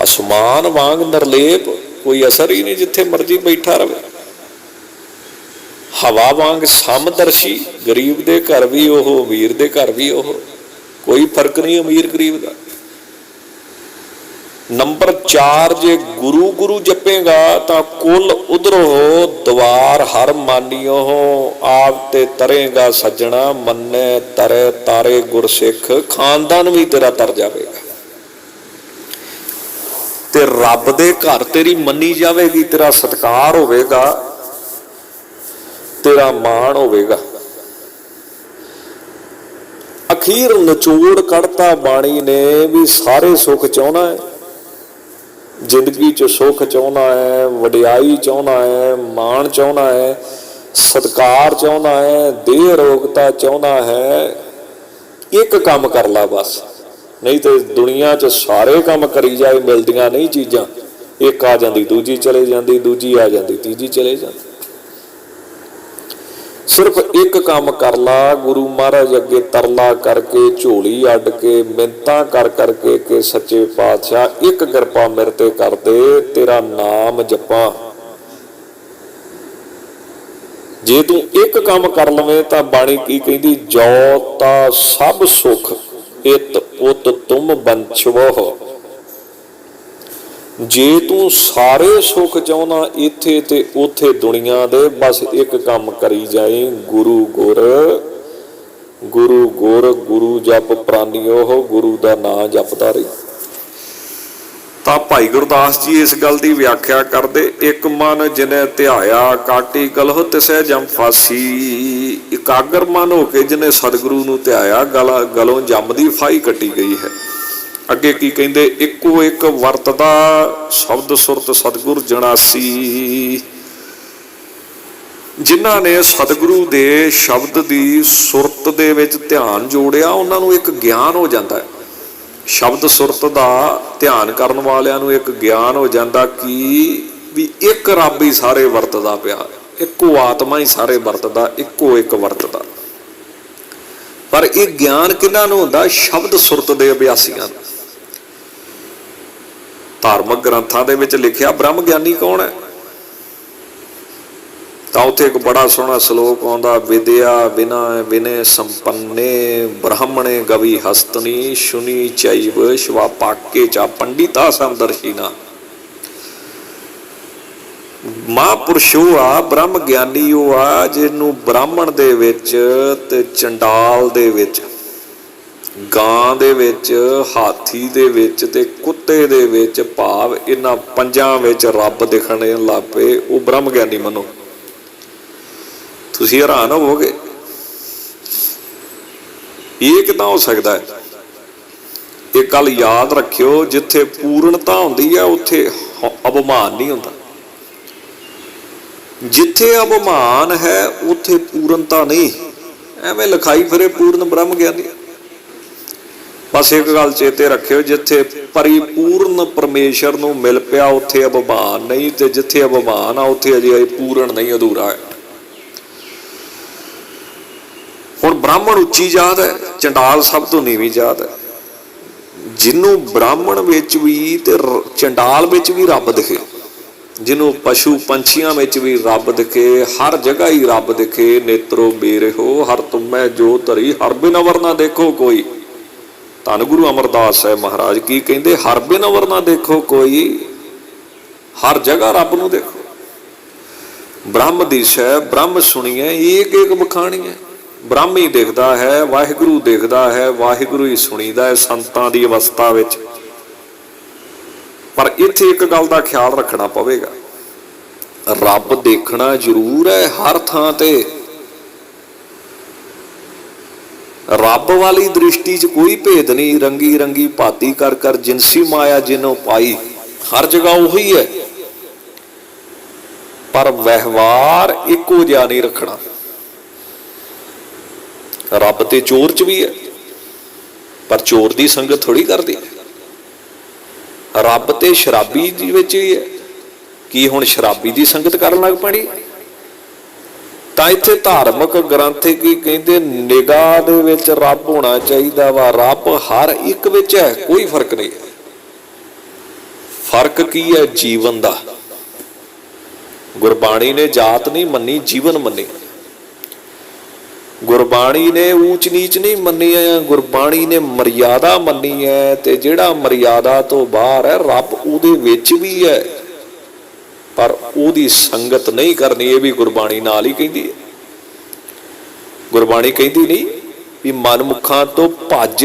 S1: आसमान वांग निर्लेप, कोई असर ही नहीं जिथे मर्जी बैठा रहे। हवा वांग समदर्शी, गरीब दे घर भी ओह, अमीर दे घर भी ओह, कोई फर्क नहीं अमीर गरीब का। नंबर 4, जे गुरु गुरु जपेगा तो कुल उधरो द्वार हर मानियो। आप ते तरेगा सजना, मन्ने तरे तारे गुरसिख, खानदान भी तेरा तर जाएगा। ते रब दे घर तेरी मनी जाएगी, तेरा सत्कार होवेगा, तेरा मान होवेगा। अखीर निचोड़ कढ़ता बाणी ने भी सारे सुख चाहना है। जिंदगी च सुख चाहना है, वडियाई चाहना है, मान चाहना है, सत्कार चाहना है, देह रोगता चाहना है। एक काम कर ला बस, नहीं तो दुनिया च सारे काम करी जाए, मिलदियां नहीं चीज़ां। एक आ जाती दूजी चले जाती, दूजी आ जाती तीजी चले जाती। सिर्फ एक काम कर ला, गुरु महाराज अगे तरला करके झोली अड के मिन्नतां कर करके कि सच्चे पातशाह एक कृपा मेरे ते कर दे, तेरा नाम जपा। जे तू एक काम कर लवे तां बाणी की कहदी, जो ता सब सुख इत उत तुम बंछवो। जे तू सारे सुख चाहना इत्थे ते उथे दुनिया दे, बस एक काम करी जाए, गुरु गुर गुरु गुर गुरु जप प्राणियो, गुरु दा नाम जपदा रही। ਤਾਂ ਭਾਈ ਗੁਰਦਾਸ ਜੀ ਇਸ ਗੱਲ ਦੀ ਵਿਆਖਿਆ ਕਰਦੇ, ਇੱਕ ਮਨ ਜਿਨੇ ਧਿਆਇਆ ਕਾਟੀ ਕਲਹ ਤਿਸੈ ਜਮ ਫਾਸੀ। ਇਕਾਗਰ ਮਨ ਹੋ ਕੇ ਜਿਨੇ ਸਤਿਗੁਰੂ ਨੂੰ ਧਿਆਇਆ, ਗਲੋਂ ਜਮ ਦੀ ਫਾਈ ਕੱਟੀ ਗਈ ਹੈ। ਅੱਗੇ ਕੀ ਕਹਿੰਦੇ, ਇੱਕੋ ਇੱਕ ਵਰਤਦਾ ਸ਼ਬਦ ਸੁਰਤ ਸਤਿਗੁਰ ਜਣਾਸੀ। ਜਿਨ੍ਹਾਂ ਨੇ ਸਤਿਗੁਰੂ ਦੇ ਸ਼ਬਦ ਦੀ ਸੁਰਤ ਦੇ ਵਿੱਚ ਧਿਆਨ ਜੋੜਿਆ, ਉਹਨਾਂ ਨੂੰ ਇੱਕ ਗਿਆਨ ਹੋ ਜਾਂਦਾ ਹੈ। ਸ਼ਬਦ ਸੁਰਤ ਦਾ ਧਿਆਨ ਕਰਨ ਵਾਲਿਆਂ ਨੂੰ ਇੱਕ ਗਿਆਨ ਹੋ ਜਾਂਦਾ ਕਿ ਵੀ ਇੱਕ ਰੱਬ ਹੀ ਸਾਰੇ ਵਰਤਦਾ ਪਿਆ, ਇੱਕੋ ਆਤਮਾ ਹੀ ਸਾਰੇ ਵਰਤਦਾ, ਇੱਕੋ ਇੱਕ ਵਰਤਦਾ। ਪਰ ਇਹ ਗਿਆਨ ਕਿਹਨਾਂ ਨੂੰ ਹੁੰਦਾ? ਸ਼ਬਦ ਸੁਰਤ ਦੇ ਅਭਿਆਸੀਆਂ ਨੂੰ। ਧਾਰਮਿਕ ਗ੍ਰੰਥਾਂ ਦੇ ਵਿੱਚ ਲਿਖਿਆ ਬ੍ਰਹਮ ਗਿਆਨੀ ਕੌਣ ਹੈ? ਤਾਂ ਉੱਥੇ ਇੱਕ ਬੜਾ ਸੋਹਣਾ ਸ਼ਲੋਕ ਆਉਂਦਾ, ਵਿਦਿਆ ਬਿਨਾ ਵਿਨੇ ਸੰਪੰਨੇ ਬ੍ਰਾਹਮਣੇ ਗਵੀ ਹਸਤਨੀ ਸ਼ੁਨੀ ਚੈਵ ਸ਼ਿਵਾ ਪਾਕੇ ਚਾ ਪੰਡਿਤਾ ਸਮਦਰਸ਼ੀਨਾ। ਮਹਾਂਪੁਰਸ਼ ਉਹ ਆ, ਬ੍ਰਹਮ ਗਿਆਨੀ ਉਹ ਆ ਜਿਹਨੂੰ ਬ੍ਰਾਹਮਣ ਦੇ ਵਿੱਚ ਤੇ ਚੰਡਾਲ ਦੇ ਵਿੱਚ, ਗਾਂ ਦੇ ਵਿੱਚ, ਹਾਥੀ ਦੇ ਵਿੱਚ ਤੇ ਕੁੱਤੇ ਦੇ ਵਿੱਚ, ਭਾਵ ਇਹਨਾਂ ਪੰਜਾਂ ਵਿੱਚ ਰੱਬ ਦਿਖਣੇ ਲੱਗ ਪਏ, ਉਹ ਬ੍ਰਹਮ ਗਿਆਨੀ ਮੰਨੋ। ਤੁਸੀਂ ਹੈਰਾਨ ਹੋਵੋਗੇ, ਇਹ ਕਿੱਦਾਂ ਹੋ ਸਕਦਾ ਹੈ? ਇਹ ਗੱਲ ਯਾਦ ਰੱਖਿਓ, ਜਿੱਥੇ ਪੂਰਨਤਾ ਹੁੰਦੀ ਹੈ ਉੱਥੇ ਅਭਿਮਾਨ ਨਹੀਂ ਹੁੰਦਾ। ਜਿੱਥੇ ਅਭਿਮਾਨ ਹੈ ਉੱਥੇ ਪੂਰਨਤਾ ਨਹੀਂ। ਐਵੇਂ ਲਿਖਾਈ ਫਿਰੇ ਪੂਰਨ ਬ੍ਰਹਮ ਗਿਆਨੀ। ਬਸ ਇੱਕ ਗੱਲ ਚੇਤੇ ਰੱਖਿਓ, ਜਿੱਥੇ ਪਰਿਪੂਰਨ ਪਰਮੇਸ਼ਰ ਨੂੰ ਮਿਲ ਪਿਆ ਉੱਥੇ ਅਭਿਮਾਨ ਨਹੀਂ, ਤੇ ਜਿੱਥੇ ਅਭਿਮਾਨ ਆ ਉੱਥੇ ਅਜੇ ਪੂਰਨ ਨਹੀਂ, ਅਧੂਰਾ ਹੈ। ਹੁਣ ਬ੍ਰਾਹਮਣ ਉੱਚੀ ਜਾਤ ਹੈ, ਚੰਡਾਲ ਸਭ ਤੋਂ ਨੀਵੀਂ ਜਾਤ ਹੈ। ਜਿਹਨੂੰ ਬ੍ਰਾਹਮਣ ਵਿੱਚ ਵੀ ਤੇ ਚੰਡਾਲ ਵਿੱਚ ਵੀ ਰੱਬ ਦਿਖੇ, ਜਿਹਨੂੰ ਪਸ਼ੂ ਪੰਛੀਆਂ ਵਿੱਚ ਵੀ ਰੱਬ ਦਿਖੇ, ਹਰ ਜਗ੍ਹਾ ਹੀ ਰੱਬ ਦਿਖੇ। ਨੇਤਰੋ ਮੇਰੇ ਹੋ ਹਰ ਤੁਮੈ ਜੋ ਧਰੀ, ਹਰ ਬਿਨ ਅਵਰ ਨਾ ਦੇਖੋ ਕੋਈ। ਧੰਨ ਗੁਰੂ ਅਮਰਦਾਸ ਸਾਹਿਬ ਮਹਾਰਾਜ ਕੀ ਕਹਿੰਦੇ, ਹਰ ਬਿਨ ਅਵਰ ਨਾ ਦੇਖੋ ਕੋਈ, ਹਰ ਜਗ੍ਹਾ ਰੱਬ ਨੂੰ ਦੇਖੋ। ਬ੍ਰਹਮ ਦਿਸੈ ਬ੍ਰਹਮ ਸੁਣੀਐ, ਏਕ ਏਕ ਬਖਾਣੀਐ। ਬ੍ਰਹਮ ਹੀ ਦਿਖਦਾ ਹੈ, ਵਾਹਿਗੁਰੂ ਦਿਖਦਾ ਹੈ, ਵਾਹਿਗੁਰੂ ਹੀ ਸੁਣੀਦਾ ਹੈ ਸੰਤਾਂ ਦੀ ਅਵਸਥਾ ਵਿੱਚ। ਪਰ ਇੱਥੇ ਇੱਕ ਗੱਲ ਦਾ ਖਿਆਲ ਰੱਖਣਾ ਪਵੇਗਾ, ਰੱਬ ਦੇਖਣਾ ਜ਼ਰੂਰ ਹੈ ਹਰ ਥਾਂ ਤੇ। ਰੱਬ ਵਾਲੀ ਦ੍ਰਿਸ਼ਟੀ 'ਚ ਕੋਈ ਭੇਦ ਨਹੀਂ। ਰੰਗੀ ਰੰਗੀ ਭਾਤੀ ਕਰ ਕਰ ਜਿਨਸੀ ਮਾਇਆ ਜਿਨੋਂ ਪਾਈ, ਹਰ ਜਗ੍ਹਾ ਉਹੀ ਹੈ। ਪਰ ਵਿਵਹਾਰ ਇੱਕੋ ਜਿਹਾ ਨਹੀਂ ਰੱਖਣਾ। ਰੱਬ ਤੇ ਚੋਰ 'ਚ ਵੀ ਹੈ, ਪਰ ਚੋਰ ਦੀ ਸੰਗਤ ਥੋੜੀ ਕਰਦੀ। ਰੱਬ ਤੇ ਸ਼ਰਾਬੀ ਦੇ ਵਿੱਚ ਵੀ ਹੈ, ਕੀ ਹੁਣ ਸ਼ਰਾਬੀ ਦੀ ਸੰਗਤ ਕਰਨ ਲੱਗ ਪੜੀ? ਤਾਂ ਇੱਥੇ ਧਾਰਮਿਕ ਗ੍ਰੰਥ ਕੀ ਕਹਿੰਦੇ, ਨਿਗਾਹ ਦੇ ਵਿੱਚ ਰੱਬ ਹੋਣਾ ਚਾਹੀਦਾ ਵਾ। ਰੱਬ ਹਰ ਇੱਕ ਵਿੱਚ ਹੈ, ਕੋਈ ਫਰਕ ਨਹੀਂ ਹੈ। ਫਰਕ ਕੀ ਹੈ? ਜੀਵਨ ਦਾ। ਗੁਰਬਾਣੀ ਨੇ ਜਾਤ ਨਹੀਂ ਮੰਨੀ, ਜੀਵਨ ਮੰਨੀ। ਗੁਰਬਾਣੀ ਨੇ ਊਚ ਨੀਚ ਨਹੀਂ ਮੰਨੀ ਹੈ, ਗੁਰਬਾਣੀ ਨੇ ਮਰਿਆਦਾ ਮੰਨੀ ਹੈ। ਤੇ ਜਿਹੜਾ ਮਰਿਆਦਾ ਤੋਂ ਬਾਹਰ ਹੈ, ਰੱਬ ਉਹਦੇ ਵਿੱਚ ਵੀ ਹੈ, ਪਰ ਉਹਦੀ ਸੰਗਤ ਨਹੀਂ ਕਰਨੀ। ਇਹ ਵੀ ਗੁਰਬਾਣੀ ਨਾਲ ਹੀ ਕਹਿੰਦੀ ਹੈ। ਗੁਰਬਾਣੀ ਕਹਿੰਦੀ ਨਹੀਂ ਵੀ ਮਨਮੁਖਾਂ ਤੋਂ ਭੱਜ,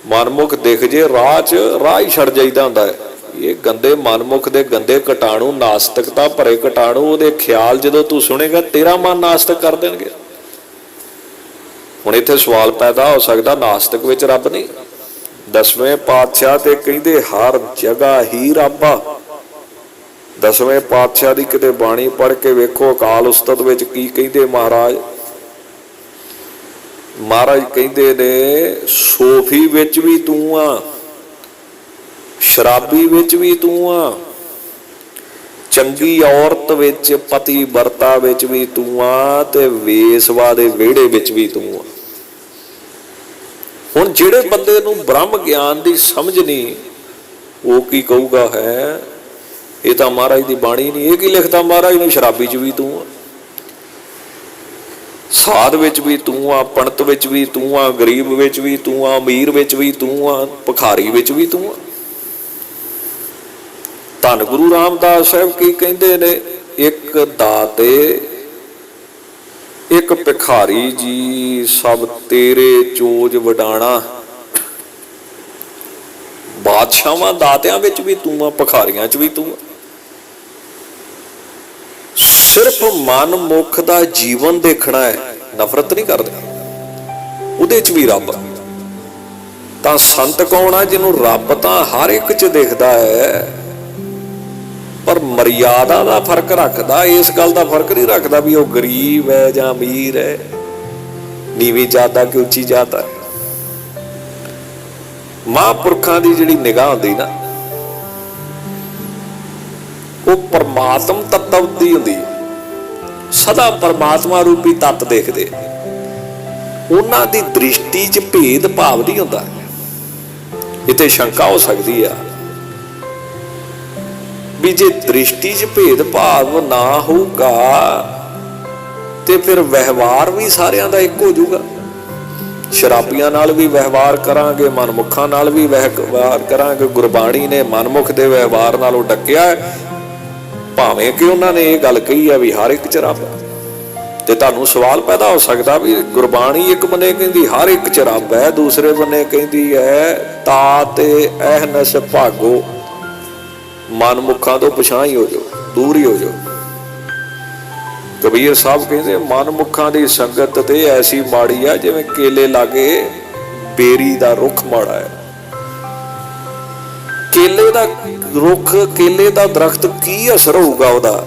S1: ਮਨਮੁਖ ਦਿਖ ਜੇ ਰਾਹ 'ਚ, ਰਾਹ ਹੀ ਛੱਡ ਜਾਈਦਾ ਹੁੰਦਾ ਹੈ। ਇਹ ਗੰਦੇ ਮਨਮੁਖ ਦੇ ਗੰਦੇ ਕੀਟਾਣੂ, ਨਾਸਤਿਕਤਾ ਭਰੇ ਕੀਟਾਣੂ, ਉਹਦੇ ਖਿਆਲ ਜਦੋਂ ਤੂੰ ਸੁਣੇਗਾ ਤੇਰਾ ਮਨ ਨਾਸਤਿਕ ਕਰ ਦੇਣਗੇ। ਹੁਣ ਇੱਥੇ ਸਵਾਲ ਪੈਦਾ ਹੋ ਸਕਦਾ, ਨਾਸਤਿਕ ਵਿੱਚ ਰੱਬ ਨਹੀਂ? 10ਵੇਂ ਪਾਤਸ਼ਾਹ ਤੇ ਕਹਿੰਦੇ ਹਰ ਜਗ੍ਹਾ ਹੀ ਰੱਬ ਆ। 10ਵੇਂ ਪਾਤਸ਼ਾਹ ਦੀ ਕਿਤੇ ਬਾਣੀ ਪੜ੍ਹ ਕੇ ਵੇਖੋ, ਅਕਾਲ ਉਸਤਤ ਵਿੱਚ ਕੀ ਕਹਿੰਦੇ ਮਹਾਰਾਜ। ਮਹਾਰਾਜ ਕਹਿੰਦੇ ਨੇ, ਸੋਫੀ ਵਿੱਚ ਵੀ ਤੂੰ ਆ, ਸ਼ਰਾਬੀ ਵਿੱਚ ਵੀ ਤੂੰ ਆ, ਚੰਗੀ ਔਰਤ ਵਿੱਚ, ਪਤੀ ਵਰਤਾ ਵਿੱਚ ਵੀ ਤੂੰ ਆ, ਤੇ ਵੇਸਵਾ ਦੇ ਵਿਹੜੇ ਵਿੱਚ ਵੀ ਤੂੰ ਆ। ਹੁਣ ਜਿਹੜੇ ਬੰਦੇ ਨੂੰ ਬ੍ਰਹਮ ਗਿਆਨ ਦੀ ਸਮਝ ਨਹੀਂ, ਉਹ ਕੀ ਕਹੂਗਾ ਹੈ ਇਹ ਤਾਂ ਮਹਾਰਾਜ ਦੀ ਬਾਣੀ ਨਹੀਂ। ਇਹ ਕੀ ਲਿਖਦਾ ਮਹਾਰਾਜ ਨੇ, ਸ਼ਰਾਬੀ 'ਚ ਵੀ ਤੂੰ ਆ, ਸਾਧ ਵਿੱਚ ਵੀ ਤੂੰ ਆ, ਪੰਡਤ ਵਿੱਚ ਵੀ ਤੂੰ ਆ, ਗਰੀਬ ਵਿੱਚ ਵੀ ਤੂੰ ਆ, ਅਮੀਰ ਵਿੱਚ ਵੀ ਤੂੰ ਆ, ਭਿਖਾਰੀ ਵਿੱਚ ਵੀ ਤੂੰ ਆ। ਧੰਨ ਗੁਰੂ ਰਾਮਦਾਸ ਸਾਹਿਬ ਕੀ ਕਹਿੰਦੇ ਨੇ, ਇੱਕ ਦਾਤੇ ਇੱਕ ਭਿਖਾਰੀ ਜੀ, ਸਭ ਤੇਰੇ ਚੋਜ ਵਡਾਣਾ। ਬਾਦਸ਼ਾਹਾਂ ਦਾਤਿਆਂ ਵਿੱਚ ਵੀ ਤੂੰ ਆ, ਭਿਖਾਰੀਆਂ 'ਚ ਵੀ ਤੂੰ ਆ। ਸਿਰਫ ਮਨ ਮੁਖ ਦਾ ਜੀਵਨ ਦੇਖਣਾ ਹੈ, ਨਫ਼ਰਤ ਨਹੀਂ ਕਰਦੇ, ਉਹਦੇ 'ਚ ਵੀ ਰੱਬ। ਤਾਂ ਸੰਤ ਕੌਣ ਆ, ਜਿਹਨੂੰ ਰੱਬ ਤਾਂ ਹਰ ਇੱਕ 'ਚ ਦਿਖਦਾ ਹੈ, ਪਰ ਮਰਿਆਦਾ ਦਾ ਫਰਕ ਰੱਖਦਾ। ਇਸ ਗੱਲ ਦਾ ਫਰਕ ਨਹੀਂ ਰੱਖਦਾ ਵੀ ਉਹ ਗਰੀਬ ਹੈ ਜਾਂ ਅਮੀਰ ਹੈ, ਨੀਵੀਂ ਜਾਤ ਦਾ ਕਿ ਉੱਚੀ ਜਾਤ ਹੈ। ਮਹਾਂਪੁਰਖਾਂ ਦੀ ਜਿਹੜੀ ਨਿਗਾਹ ਹੁੰਦੀ ਨਾ, ਉਹ ਪਰਮਾਤਮ ਤੱਤਵ ਦੀ ਹੁੰਦੀ ਹੈ, ਸਦਾ ਪਰਮਾਤਮਾ ਰੂਪੀ ਤੱਤ ਦੇਖਦੇ। ਉਹਨਾਂ ਦੀ ਦ੍ਰਿਸ਼ਟੀ 'ਚ ਭੇਦ ਭਾਵ ਨਹੀਂ ਹੁੰਦਾ। ਇੱਥੇ ਸ਼ੰਕਾ ਹੋ ਸਕਦੀ ਆ ਵੀ ਜੇ ਦ੍ਰਿਸ਼ਟੀ 'ਚ ਭੇਦ ਭਾਵ ਨਾ ਹੋਊਗਾ ਤੇ ਫਿਰ ਵਿਵਹਾਰ ਵੀ ਸਾਰਿਆਂ ਦਾ ਇੱਕ ਹੋ ਜਾਊਗਾ। ਸ਼ਰਾਬੀਆਂ ਨਾਲ ਵੀ ਵਿਵਹਾਰ ਕਰਾਂਗੇ, ਮਨਮੁਖਾਂ ਨਾਲ ਵੀ ਵਿਵਹਾਰ ਕਰਾਂਗੇ। ਗੁਰਬਾਣੀ ਨੇ ਮਨਮੁਖ ਦੇ ਵਿਵਹਾਰ ਨਾਲੋਂ ਡੱਕਿਆ, ਭਾਵੇਂ ਕਿ ਉਹਨਾਂ ਨੇ ਇਹ ਗੱਲ ਕਹੀ ਹੈ ਵੀ ਹਰ ਇੱਕ 'ਚ ਰੱਬ। ਤੇ ਤੁਹਾਨੂੰ ਸਵਾਲ ਪੈਦਾ ਹੋ ਸਕਦਾ ਵੀ ਗੁਰਬਾਣੀ ਇੱਕ ਬੰਨੇ ਕਹਿੰਦੀ ਹਰ ਇੱਕ 'ਚ ਰੱਬ ਹੈ, ਦੂਸਰੇ ਬੰਨੇ ਕਹਿੰਦੀ ਹੈ ਤਾ ਤੇ ਅਹਨਸ ਭਾਗੋ, ਮਨਮੁਖਾਂ ਤੋਂ ਪਛਾਣ ਹੀ ਹੋ ਜਾਓ, ਦੂਰ ਹੀ ਹੋ ਜਾਓ। ਕਬੀਰ ਸਾਹਿਬ ਕਹਿੰਦੇ ਮਨਮੁਖਾਂ ਦੀ ਸੰਗਤ ਤੇ ਐਸੀ ਮਾੜੀ ਆ ਜਿਵੇਂ ਕੇਲੇ ਲਾਗੇ ਬੇਰੀ ਦਾ ਰੁੱਖ ਮਾੜਾ ਹੈ। ਕੇਲੇ ਦਾ ਰੁੱਖ, ਕੇਲੇ ਦਾ ਦਰਖਤ ਕੀ ਅਸਰ ਹੋਊਗਾ ਉਹਦਾ,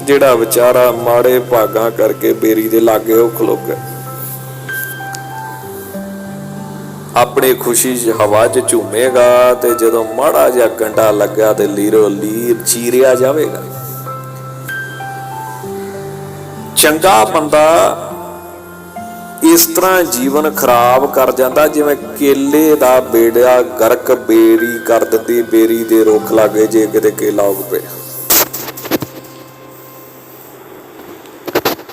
S1: ਜਿਹੜਾ ਵਿਚਾਰਾ ਮਾੜੇ ਭਾਗਾਂ ਕਰਕੇ ਬੇਰੀ ਦੇ ਲਾਗੇ ਉਹ ਖਲੋ ਗਿਆ। ਆਪਣੀ ਖੁਸ਼ੀ 'ਚ ਹਵਾ 'ਚ ਝੂਮੇਗਾ, ਤੇ ਜਦੋਂ ਮਾੜਾ ਜਿਹਾ ਗੰਡਾ ਲੱਗਾ ਤੇ ਲੀਰੋ ਲੀਰ ਚੀਰਿਆ ਜਾਵੇਗਾ। ਚੰਗਾ ਬੰਦਾ ਇਸ ਤਰ੍ਹਾਂ ਜੀਵਨ ਖਰਾਬ ਕਰ ਜਾਂਦਾ ਜਿਵੇਂ ਕੇਲੇ ਦਾ ਬੇੜਾ ਗਰਕ ਬੇਰੀ ਕਰ ਦਿੰਦੀ ਬੇਰੀ ਦੇ ਰੁੱਖ ਲਾਗੇ ਜੇ ਕਿਤੇ ਕੇਲਾ ਉੱਗ ਪਿਆ।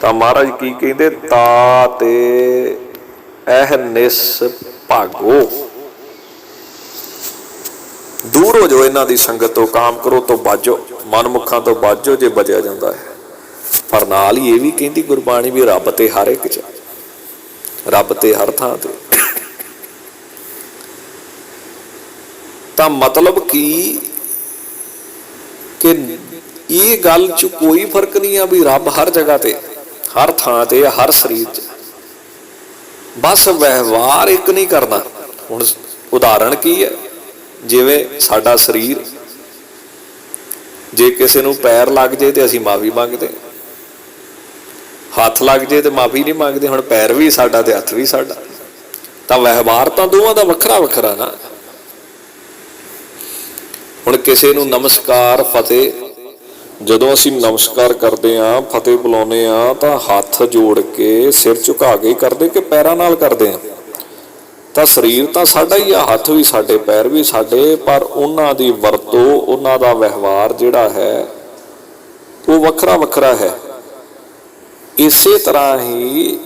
S1: ਤਾਂ ਮਹਾਰਾਜ ਕੀ ਕਹਿੰਦੇ, ਤਾ ਤੇ ਅਹਨਿਸ ਭਾਗੋ, ਦੂਰ ਹੋ ਜਾਓ ਇਹਨਾਂ ਦੀ ਸੰਗਤ ਤੋਂ, ਕਾਮ ਕਰੋ ਤੋਂ ਬਾਝੋ, ਮਨਮੁਖਾਂ ਤੋਂ ਬਾਝੋ ਜੇ ਬਚਿਆ ਜਾਂਦਾ ਹੈ। ਪਰ ਨਾਲ ਹੀ ਇਹ ਵੀ ਕਹਿੰਦੀ ਗੁਰਬਾਣੀ ਵੀ ਰੱਬ ਤੇ ਹਰ ਇੱਕ 'ਚ, ਰੱਬ ਤੇ ਹਰ ਥਾਂ ਤੇ। ਤਾਂ ਮਤਲਬ ਕੀ ਕਿ ਇਹ ਗੱਲ 'ਚ ਕੋਈ ਫਰਕ ਨਹੀਂ ਆ ਵੀ ਰੱਬ ਹਰ ਜਗ੍ਹਾ ਤੇ, ਹਰ ਥਾਂ ਤੇ, ਹਰ ਸਰੀਰ 'ਚ। ਬਸ ਵਿਵਹਾਰ ਇੱਕ ਨਹੀਂ ਕਰਨਾ। ਹੁਣ ਉਦਾਹਰਣ ਕੀ ਹੈ, ਜਿਵੇਂ ਸਾਡਾ ਸਰੀਰ, ਜੇ ਕਿਸੇ ਨੂੰ ਪੈਰ ਲੱਗ ਜੇ ਤੇ ਅਸੀਂ ਮਾਫੀ ਮੰਗਦੇ, ਹੱਥ ਲੱਗ ਜੇ ਤੇ ਮਾਫੀ ਨਹੀਂ ਮੰਗਦੇ। ਹੁਣ ਪੈਰ ਵੀ ਸਾਡਾ ਤੇ ਹੱਥ ਵੀ ਸਾਡਾ, ਤਾਂ ਵਿਵਹਾਰ ਤਾਂ ਦੋਵਾਂ ਦਾ ਵੱਖਰਾ ਵੱਖਰਾ ਨਾ। ਹੁਣ ਕਿਸੇ ਨੂੰ ਨਮਸਕਾਰ ਫਤਿਹ, ਜਦੋਂ ਅਸੀਂ ਨਮਸਕਾਰ ਕਰਦੇ ਹਾਂ, ਫਤਿਹ ਬੁਲਾਉਂਦੇ ਹਾਂ, ਤਾਂ ਹੱਥ ਜੋੜ ਕੇ ਸਿਰ ਝੁਕਾ ਕੇ ਕਰਦੇ ਕਿ ਪੈਰਾਂ ਨਾਲ ਕਰਦੇ ਹਾਂ। ਤਾਂ ਸਰੀਰ ਤਾਂ ਸਾਡਾ ਹੀ ਆ, ਹੱਥ ਵੀ ਸਾਡੇ, ਪੈਰ ਵੀ ਸਾਡੇ, ਪਰ ਉਹਨਾਂ ਦੀ ਵਰਤੋਂ, ਉਹਨਾਂ ਦਾ ਵਿਵਹਾਰ ਜਿਹੜਾ ਹੈ ਉਹ ਵੱਖਰਾ ਵੱਖਰਾ ਹੈ। ਇਸੇ ਤਰ੍ਹਾਂ ਹੀ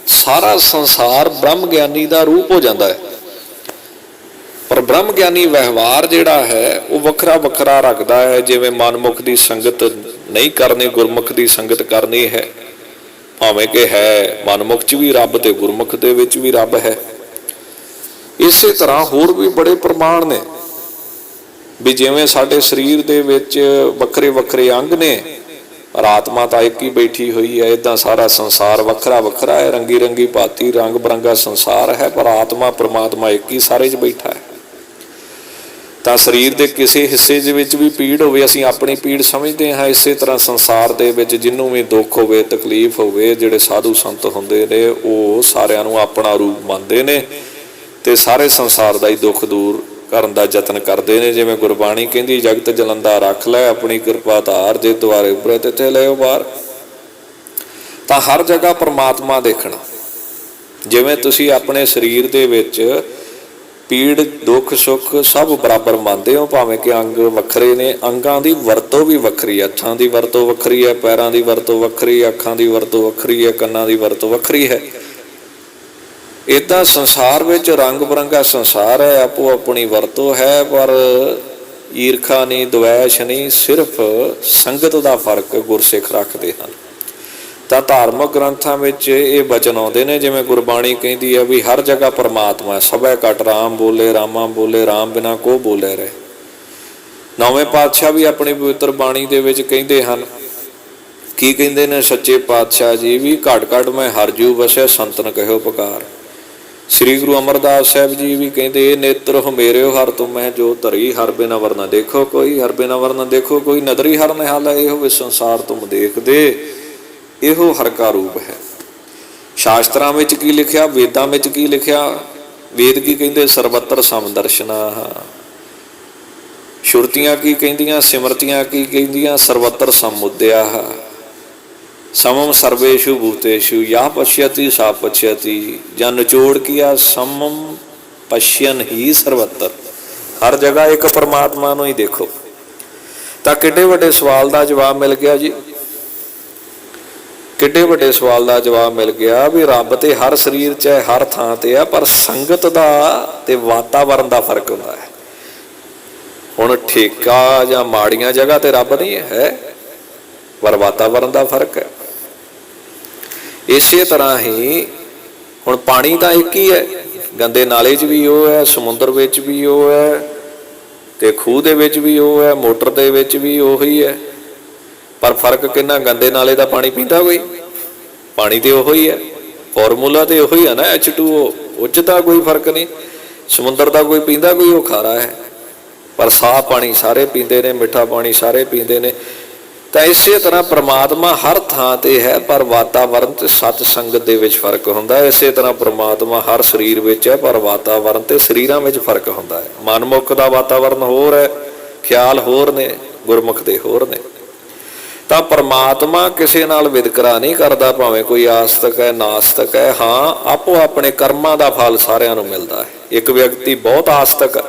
S1: ਸਾਰਾ ਸੰਸਾਰ ਬ੍ਰਹਮ ਗਿਆਨੀ ਦਾ ਰੂਪ ਹੋ ਜਾਂਦਾ ਹੈ, ਪਰ ਬ੍ਰਹਮ ਗਿਆਨੀ ਵਿਵਹਾਰ ਜਿਹੜਾ ਹੈ ਉਹ ਵੱਖਰਾ ਵੱਖਰਾ ਰੱਖਦਾ ਹੈ। ਜਿਵੇਂ ਮਨਮੁਖ ਦੀ ਸੰਗਤ ਨਹੀਂ ਕਰਨੀ, ਗੁਰਮੁਖ ਦੀ ਸੰਗਤ ਕਰਨੀ ਹੈ, ਭਾਵੇਂ ਕਿ ਹੈ ਮਨਮੁਖ 'ਚ ਵੀ ਰੱਬ ਤੇ ਗੁਰਮੁਖ ਦੇ ਵਿੱਚ ਵੀ ਰੱਬ ਹੈ। ਇਸੇ ਤਰ੍ਹਾਂ ਹੋਰ ਵੀ ਬੜੇ ਪ੍ਰਮਾਣ ਨੇ ਵੀ ਜਿਵੇਂ ਸਾਡੇ ਸਰੀਰ ਦੇ ਵਿੱਚ ਵੱਖਰੇ ਵੱਖਰੇ ਅੰਗ ਨੇ, ਪਰ ਆਤਮਾ ਤਾਂ ਇੱਕ ਹੀ ਬੈਠੀ ਹੋਈ ਹੈ। ਇੱਦਾਂ ਸਾਰਾ ਸੰਸਾਰ ਵੱਖਰਾ ਵੱਖਰਾ ਹੈ, ਰੰਗੀ ਰੰਗੀ ਭਾਤੀ ਰੰਗ ਬਰੰਗਾ ਸੰਸਾਰ ਹੈ, ਪਰ ਆਤਮਾ ਪ੍ਰਮਾਤਮਾ ਇੱਕ ਹੀ ਸਾਰੇ 'ਚ ਬੈਠਾ ਹੈ। ਤਾਂ ਸਰੀਰ ਦੇ ਕਿਸੇ ਹਿੱਸੇ ਦੇ ਵਿੱਚ ਵੀ ਪੀੜ ਹੋਵੇ, ਅਸੀਂ ਆਪਣੀ ਪੀੜ ਸਮਝਦੇ ਹਾਂ। ਇਸੇ ਤਰ੍ਹਾਂ ਸੰਸਾਰ ਦੇ ਵਿੱਚ ਜਿਹਨੂੰ ਵੀ ਦੁੱਖ ਹੋਵੇ, ਤਕਲੀਫ ਹੋਵੇ, ਜਿਹੜੇ ਸਾਧੂ ਸੰਤ ਹੁੰਦੇ ਨੇ ਉਹ ਸਾਰਿਆਂ ਨੂੰ ਆਪਣਾ ਰੂਪ ਮੰਨਦੇ ਨੇ ਤੇ ਸਾਰੇ ਸੰਸਾਰ ਦਾ ਹੀ ਦੁੱਖ ਦੂਰ ਕਰਨ ਦਾ ਯਤਨ ਕਰਦੇ ਨੇ। ਜਿਵੇਂ ਗੁਰਬਾਣੀ ਕਹਿੰਦੀ, ਜਗਤ ਜਲੰਦਾ ਰੱਖ ਲੈ ਆਪਣੀ ਕਿਰਪਾ ਧਾਰ, ਜੇ ਦੁਆਰੇ ਉੱਪਰੇ ਤਿੱਥੇ ਲਿਓ ਬਾਹਰ। ਤਾਂ ਹਰ ਜਗ੍ਹਾ ਪਰਮਾਤਮਾ ਦੇਖਣਾ। ਜਿਵੇਂ ਤੁਸੀਂ ਆਪਣੇ ਸਰੀਰ ਦੇ ਵਿੱਚ ਪੀੜ ਦੁੱਖ ਸੁੱਖ ਸਭ ਬਰਾਬਰ ਮੰਨਦੇ ਹੋ, ਭਾਵੇਂ ਕਿ ਅੰਗ ਵੱਖਰੇ ਨੇ, ਅੰਗਾਂ ਦੀ ਵਰਤੋਂ ਵੀ ਵੱਖਰੀ ਹੈ। ਹੱਥਾਂ ਦੀ ਵਰਤੋਂ ਵੱਖਰੀ ਹੈ, ਪੈਰਾਂ ਦੀ ਵਰਤੋਂ ਵੱਖਰੀ ਹੈ, ਅੱਖਾਂ ਦੀ ਵਰਤੋਂ ਵੱਖਰੀ ਹੈ, ਕੰਨਾਂ ਦੀ ਵਰਤੋਂ ਵੱਖਰੀ ਹੈ। ਇੱਦਾਂ ਸੰਸਾਰ ਵਿੱਚ ਰੰਗ ਬਿਰੰਗਾ ਸੰਸਾਰ ਹੈ, ਆਪੋ ਆਪਣੀ ਵਰਤੋਂ ਹੈ, ਪਰ ਈਰਖਾ ਨਹੀਂ, ਦੁਵੈਸ਼ ਨਹੀਂ, ਸਿਰਫ ਸੰਗਤ ਦਾ ਫਰਕ ਗੁਰਸਿੱਖ ਰੱਖਦੇ ਹਨ। ਤਾਂ ਧਾਰਮਿਕ ਗ੍ਰੰਥਾਂ ਵਿੱਚ ਇਹ ਬਚਨ ਆਉਂਦੇ ਨੇ, ਜਿਵੇਂ ਗੁਰਬਾਣੀ ਕਹਿੰਦੀ ਹੈ ਵੀ ਹਰ ਜਗ੍ਹਾ ਪਰਮਾਤਮਾ, ਸਭੈ ਘਟ ਰਾਮ ਬੋਲੇ, ਰਾਮਾ ਬੋਲੇ, ਰਾਮ ਬਿਨਾ ਕੋ ਬੋਲੇ ਰਹੇ। ਨੌਵੇਂ ਪਾਤਸ਼ਾਹ ਵੀ ਆਪਣੀ ਪਵਿੱਤਰ ਬਾਣੀ ਦੇ ਵਿੱਚ ਕਹਿੰਦੇ ਹਨ, ਕੀ ਕਹਿੰਦੇ ਨੇ ਸੱਚੇ ਪਾਤਸ਼ਾਹ ਜੀ ਵੀ, ਘਟ ਘਟ ਮੈਂ ਹਰ ਜੂ ਵਸੈ, ਸੰਤਨ ਕਹਿਓ ਪੁਕਾਰ। ਸ੍ਰੀ ਗੁਰੂ ਅਮਰਦਾਸ ਸਾਹਿਬ ਜੀ ਵੀ ਕਹਿੰਦੇ, ਨੇਤਰ ਹੋ ਮੇਰਿਓ ਹਰ ਤੁਮੈ, ਜੋ ਧਰੀ ਹਰ ਬਿਨਾ ਵਰਨਾ ਦੇਖੋ ਕੋਈ, ਹਰ ਬਿਨਾ ਵਰਨਾ ਦੇਖੋ ਕੋਈ, ਨਦਰੀ ਹਰ ਨਿਹਾਲ ਇਹੋ ਵੇ ਸੰਸਾਰ ਤੁਮ ਦੇਖਦੇ, ਇਹੋ ਹਰ ਕਾ ਰੂਪ ਹੈ। ਸ਼ਾਸਤਰਾਂ ਵਿੱਚ ਕੀ ਲਿਖਿਆ, ਵੇਦਾਂ ਵਿੱਚ ਕੀ ਲਿਖਿਆ? ਵੇਦ ਕੀ ਕਹਿੰਦੇ? ਸਰਬੱਤਰ ਸਮਦਰਸ਼ਨਾ। ਸ਼ੁਰਤੀਆਂ ਕੀ ਕਹਿੰਦੀਆਂ? ਸਿਮਰਤੀਆਂ ਕੀ ਕਹਿੰਦੀਆਂ? ਸਰਬੱਤਰ ਸਮੁਦਿਆ। ਸਮਮ ਸਰਵੇਸ਼ੂ ਭੂਤੇਸ਼ੂ, ਯਾ ਪਸ਼ਯਤੀ ਸਾ ਪਸ਼ਯਤੀ, ਜਾਂ ਨਿਚੋੜ ਕੀਆ ਸਮਮ ਪਸ਼ਯਨ ਹੀ ਸਰਬੱਤਰ। ਹਰ ਜਗ੍ਹਾ ਇੱਕ ਪਰਮਾਤਮਾ ਨੂੰ ਹੀ ਦੇਖੋ। ਤਾਂ ਕਿੱਡੇ ਵੱਡੇ ਸਵਾਲ ਦਾ ਜਵਾਬ ਮਿਲ ਗਿਆ ਜੀ, ਕਿੱਡੇ ਵੱਡੇ ਸਵਾਲ ਦਾ ਜਵਾਬ ਮਿਲ ਗਿਆ ਵੀ ਰੱਬ ਤੇ ਹਰ ਸਰੀਰ 'ਚ ਹੈ, ਹਰ ਥਾਂ ਤੇ ਆ, ਪਰ ਸੰਗਤ ਦਾ ਤੇ ਵਾਤਾਵਰਨ ਦਾ ਫਰਕ ਹੁੰਦਾ ਹੈ। ਹੁਣ ਠੇਕਾ ਜਾਂ ਮਾੜੀਆਂ ਜਗ੍ਹਾ ਤੇ ਰੱਬ ਨਹੀਂ ਹੈ, ਪਰ ਵਾਤਾਵਰਨ ਦਾ ਫਰਕ ਹੈ। ਇਸੇ ਤਰ੍ਹਾਂ ਹੀ ਹੁਣ ਪਾਣੀ ਤਾਂ ਇੱਕ ਹੀ ਹੈ, ਗੰਦੇ ਨਾਲੇ 'ਚ ਵੀ ਉਹ ਹੈ, ਸਮੁੰਦਰ ਵਿੱਚ ਵੀ ਉਹ ਹੈ, ਤੇ ਖੂਹ ਦੇ ਵਿੱਚ ਵੀ ਉਹ ਹੈ, ਮੋਟਰ ਦੇ ਵਿੱਚ ਵੀ ਉਹੀ ਹੈ, ਪਰ ਫਰਕ ਕਿੰਨਾ? ਗੰਦੇ ਨਾਲੇ ਦਾ ਪਾਣੀ ਪੀਂਦਾ ਕੋਈ? ਪਾਣੀ ਤੇ ਉਹੀ ਹੈ, ਫਾਰਮੂਲਾ ਤੇ ਉਹੀ ਹੈ ਨਾ, H2O, ਉਹ 'ਚ ਤਾਂ ਕੋਈ ਫਰਕ ਨਹੀਂ। ਸਮੁੰਦਰ ਦਾ ਕੋਈ ਪੀਂਦਾ, ਕੋਈ ਉਹ ਖਾਰਾ ਹੈ, ਪਰ ਸਾਫ਼ ਪਾਣੀ ਸਾਰੇ ਪੀਂਦੇ ਨੇ, ਮਿੱਠਾ ਪਾਣੀ ਸਾਰੇ ਪੀਂਦੇ ਨੇ। ਤਾਂ ਇਸੇ ਤਰ੍ਹਾਂ ਪਰਮਾਤਮਾ ਹਰ ਥਾਂ ਤੇ ਹੈ, ਪਰ ਵਾਤਾਵਰਨ ਤੇ ਸਤ ਸੰਗਤ ਦੇ ਵਿੱਚ ਫਰਕ ਹੁੰਦਾ ਹੈ। ਇਸੇ ਤਰ੍ਹਾਂ ਪਰਮਾਤਮਾ ਹਰ ਸਰੀਰ ਵਿੱਚ ਹੈ, ਪਰ ਵਾਤਾਵਰਨ ਤੇ ਸਰੀਰਾਂ ਵਿੱਚ ਫਰਕ ਹੁੰਦਾ ਹੈ। ਮਨਮੁਖ ਦਾ ਵਾਤਾਵਰਨ ਹੋਰ ਹੈ, ਖਿਆਲ ਹੋਰ ਨੇ, ਗੁਰਮੁਖ ਦੇ ਹੋਰ ਨੇ। ਤਾਂ ਪਰਮਾਤਮਾ ਕਿਸੇ ਨਾਲ ਵਿਤਕਰਾ ਨਹੀਂ ਕਰਦਾ, ਭਾਵੇਂ ਕੋਈ ਆਸਤਕ ਹੈ, ਨਾਸਤਕ ਹੈ। ਹਾਂ, ਆਪੋ ਆਪਣੇ ਕਰਮਾਂ ਦਾ ਫਲ ਸਾਰਿਆਂ ਨੂੰ ਮਿਲਦਾ ਹੈ। ਇੱਕ ਵਿਅਕਤੀ ਬਹੁਤ ਆਸਤਕ,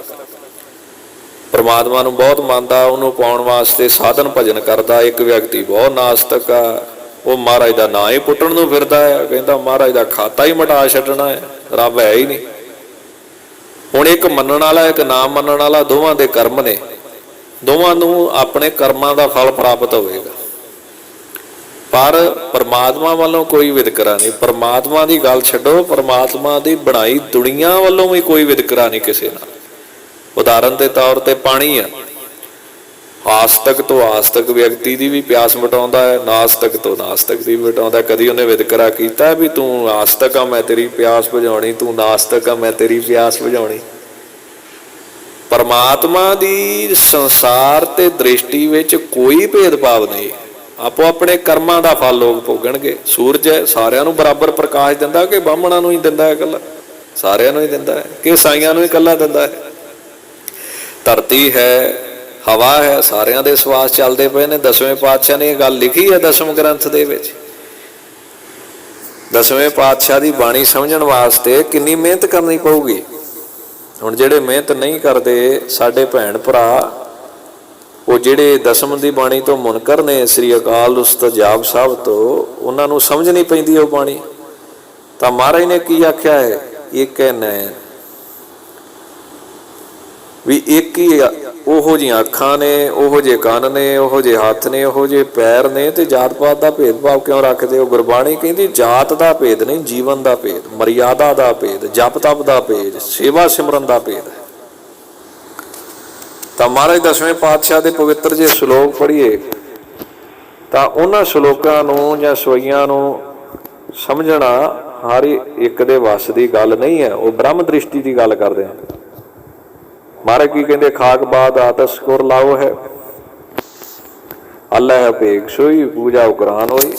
S1: ਪਰਮਾਤਮਾ ਨੂੰ ਬਹੁਤ ਮੰਨਦਾ, ਉਹਨੂੰ ਪਾਉਣ ਵਾਸਤੇ ਸਾਧਨ ਭਜਨ ਕਰਦਾ। ਇੱਕ ਵਿਅਕਤੀ ਬਹੁਤ ਨਾਸਤਕ ਆ, ਉਹ ਮਹਾਰਾਜ ਦਾ ਨਾਂ ਹੀ ਪੁੱਟਣ ਨੂੰ ਫਿਰਦਾ ਹੈ, ਕਹਿੰਦਾ ਮਹਾਰਾਜ ਦਾ ਖਾਤਾ ਹੀ ਮਿਟਾ ਛੱਡਣਾ ਹੈ, ਰੱਬ ਹੈ ਹੀ ਨਹੀਂ। ਹੁਣ ਇੱਕ ਮੰਨਣ ਵਾਲਾ, ਇੱਕ ਨਾ ਮੰਨਣ ਵਾਲਾ, ਦੋਵਾਂ ਦੇ ਕਰਮ ਨੇ, ਦੋਵਾਂ ਨੂੰ ਆਪਣੇ ਕਰਮਾਂ ਦਾ ਫਲ ਪ੍ਰਾਪਤ ਹੋਵੇਗਾ, ਪਰ ਪਰਮਾਤਮਾ ਵੱਲੋਂ ਕੋਈ ਵਿਤਕਰਾ ਨਹੀਂ। ਪਰਮਾਤਮਾ ਦੀ ਗੱਲ ਛੱਡੋ, ਪਰਮਾਤਮਾ ਦੀ ਬਣਾਈ ਦੁਨੀਆ ਵੱਲੋਂ ਵੀ ਕੋਈ ਵਿਤਕਰਾ ਨਹੀਂ ਕਿਸੇ ਨਾਲ। ਉਦਾਹਰਨ ਦੇ ਤੌਰ ਤੇ ਪਾਣੀ ਆ, ਆਸਤਕ ਤੋਂ ਆਸਤਕ ਵਿਅਕਤੀ ਦੀ ਵੀ ਪਿਆਸ ਮਿਟਾਉਂਦਾ ਹੈ, ਨਾਸਤਕ ਤੋਂ ਨਾਸਤਕ ਦੀ ਮਿਟਾਉਂਦਾ। ਕਦੀ ਉਹਨੇ ਵਿਤਕਰਾ ਕੀਤਾ ਵੀ ਤੂੰ ਆਸਤਕ ਆ ਮੈਂ ਤੇਰੀ ਪਿਆਸ ਬੁਝਾਉਣੀ, ਤੂੰ ਨਾਸਤਕ ਆ ਮੈਂ ਤੇਰੀ ਪਿਆਸ ਬੁਝਾਉਣੀ? ਪਰਮਾਤਮਾ ਦੀ ਸੰਸਾਰ ਤੇ ਦ੍ਰਿਸ਼ਟੀ ਵਿੱਚ ਕੋਈ ਭੇਦਭਾਵ ਨਹੀਂ, ਆਪੋ ਆਪਣੇ ਕਰਮਾਂ ਦਾ ਫਲ ਲੋਕ ਭੋਗਣਗੇ। ਸੂਰਜ ਹੈ, ਸਾਰਿਆਂ ਨੂੰ ਬਰਾਬਰ ਪ੍ਰਕਾਸ਼ ਦਿੰਦਾ ਕਿ ਬਾਹਮਣਾਂ ਨੂੰ ਹੀ ਦਿੰਦਾ ਹੈ ਇਕੱਲਾ? ਸਾਰਿਆਂ ਨੂੰ ਹੀ ਦਿੰਦਾ ਹੈ ਕਿ ਸਾਈਆਂ ਨੂੰ ਹੀ ਇਕੱਲਾ ਦਿੰਦਾ ਹੈ? ਧਰਤੀ ਹੈ, ਹਵਾ ਹੈ, ਸਾਰਿਆਂ ਦੇ ਸਵਾਸ ਚੱਲਦੇ ਪਏ ਨੇ। ਦਸਵੇਂ ਪਾਤਸ਼ਾਹ ਨੇ ਇਹ ਗੱਲ ਲਿਖੀ ਹੈ ਦਸਮ ਗ੍ਰੰਥ ਦੇ ਵਿੱਚ। ਦਸਵੇਂ ਪਾਤਸ਼ਾਹ ਦੀ ਬਾਣੀ ਸਮਝਣ ਵਾਸਤੇ ਕਿੰਨੀ ਮਿਹਨਤ ਕਰਨੀ ਪਊਗੀ। ਹੁਣ ਜਿਹੜੇ ਮਿਹਨਤ ਨਹੀਂ ਕਰਦੇ ਸਾਡੇ ਭੈਣ ਭਰਾ, ਉਹ ਜਿਹੜੇ ਦਸਮ ਦੀ ਬਾਣੀ ਤੋਂ ਮੁਨਕਰ ਨੇ, ਸ੍ਰੀ ਅਕਾਲ ਉਸਤਾਦ ਜਾਪ ਸਾਹਿਬ ਤੋਂ, ਉਹਨਾਂ ਨੂੰ ਸਮਝ ਨਹੀਂ ਪੈਂਦੀ ਉਹ ਬਾਣੀ। ਤਾਂ ਮਹਾਰਾਜ ਨੇ ਕੀ ਆਖਿਆ ਹੈ? ਇੱਕ ਹੈ ਨੈਣ, ਵੀ ਇੱਕ ਹੀ ਉਹੋ ਜਿਹੀਆਂ ਅੱਖਾਂ ਨੇ, ਉਹੋ ਜਿਹੇ ਕੰਨ ਨੇ, ਉਹੋ ਜਿਹੇ ਹੱਥ ਨੇ, ਉਹੋ ਜਿਹੇ ਪੈਰ ਨੇ, ਤੇ ਜਾਤ ਪਾਤ ਦਾ ਭੇਦਭਾਵ ਕਿਉਂ ਰੱਖਦੇ ਹੋ? ਗੁਰਬਾਣੀ ਕਹਿੰਦੀ ਜਾਤ ਦਾ ਭੇਦ ਨਹੀਂ, ਜੀਵਨ ਦਾ ਭੇਦ, ਮਰਿਆਦਾ ਦਾ ਭੇਦ, ਜਪ ਤਪ ਦਾ ਭੇਦ, ਸੇਵਾ ਸਿਮਰਨ ਦਾ ਭੇਦ ਹੈ। ਤਾਂ ਮਹਾਰਾਜ ਦਸਵੇਂ ਪਾਤਸ਼ਾਹ ਦੇ ਪਵਿੱਤਰ ਜੇ ਸ਼ਲੋਕ ਪੜ੍ਹੀਏ ਤਾਂ ਉਹਨਾਂ ਸ਼ਲੋਕਾਂ ਨੂੰ ਜਾਂ ਸਵਈਆਂ ਨੂੰ ਸਮਝਣਾ ਹਰ ਇੱਕ ਦੇ ਵੱਸ ਦੀ ਗੱਲ ਨਹੀਂ ਹੈ। ਉਹ ਬ੍ਰਹਮ ਦ੍ਰਿਸ਼ਟੀ ਦੀ ਗੱਲ ਕਰਦੇ ਆ। ਮਹਾਰਾਜ ਕੀ ਕਹਿੰਦੇ? ਖਾਕ ਬਾਦ ਆਤਸ ਕੋਰ ਲਾਓ ਹੈ, ਅੱਲਾ ਹੈ ਭੇਖ ਸੋਈ, ਪੂਜਾ ਉਕਰਾਨ ਹੋਈ।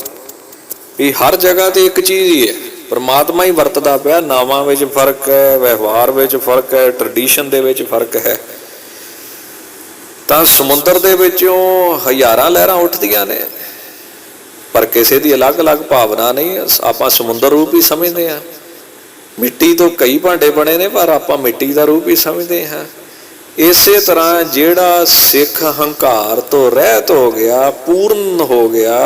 S1: ਵੀ ਹਰ ਜਗ੍ਹਾ ਤੇ ਇੱਕ ਚੀਜ਼ ਹੀ ਹੈ, परमात्मा ही वरतदा पिया। नावां विच फर्क है, व्यवहार विच फर्क है, ट्रडिशन दे विच फर्क है। तां समुंदर दे विचों हज़ारां लहरां उठदियां ने, पर किसी की अलग अलग भावना नहीं। आपां समुंदर रूप ही समझते हैं। मिट्टी तो कई भांडे बने ने, पर आपां मिट्टी का रूप ही समझते हैं। इसे तरह जिहड़ा सिख हंकार तो रहत हो गया, पूर्ण हो गया,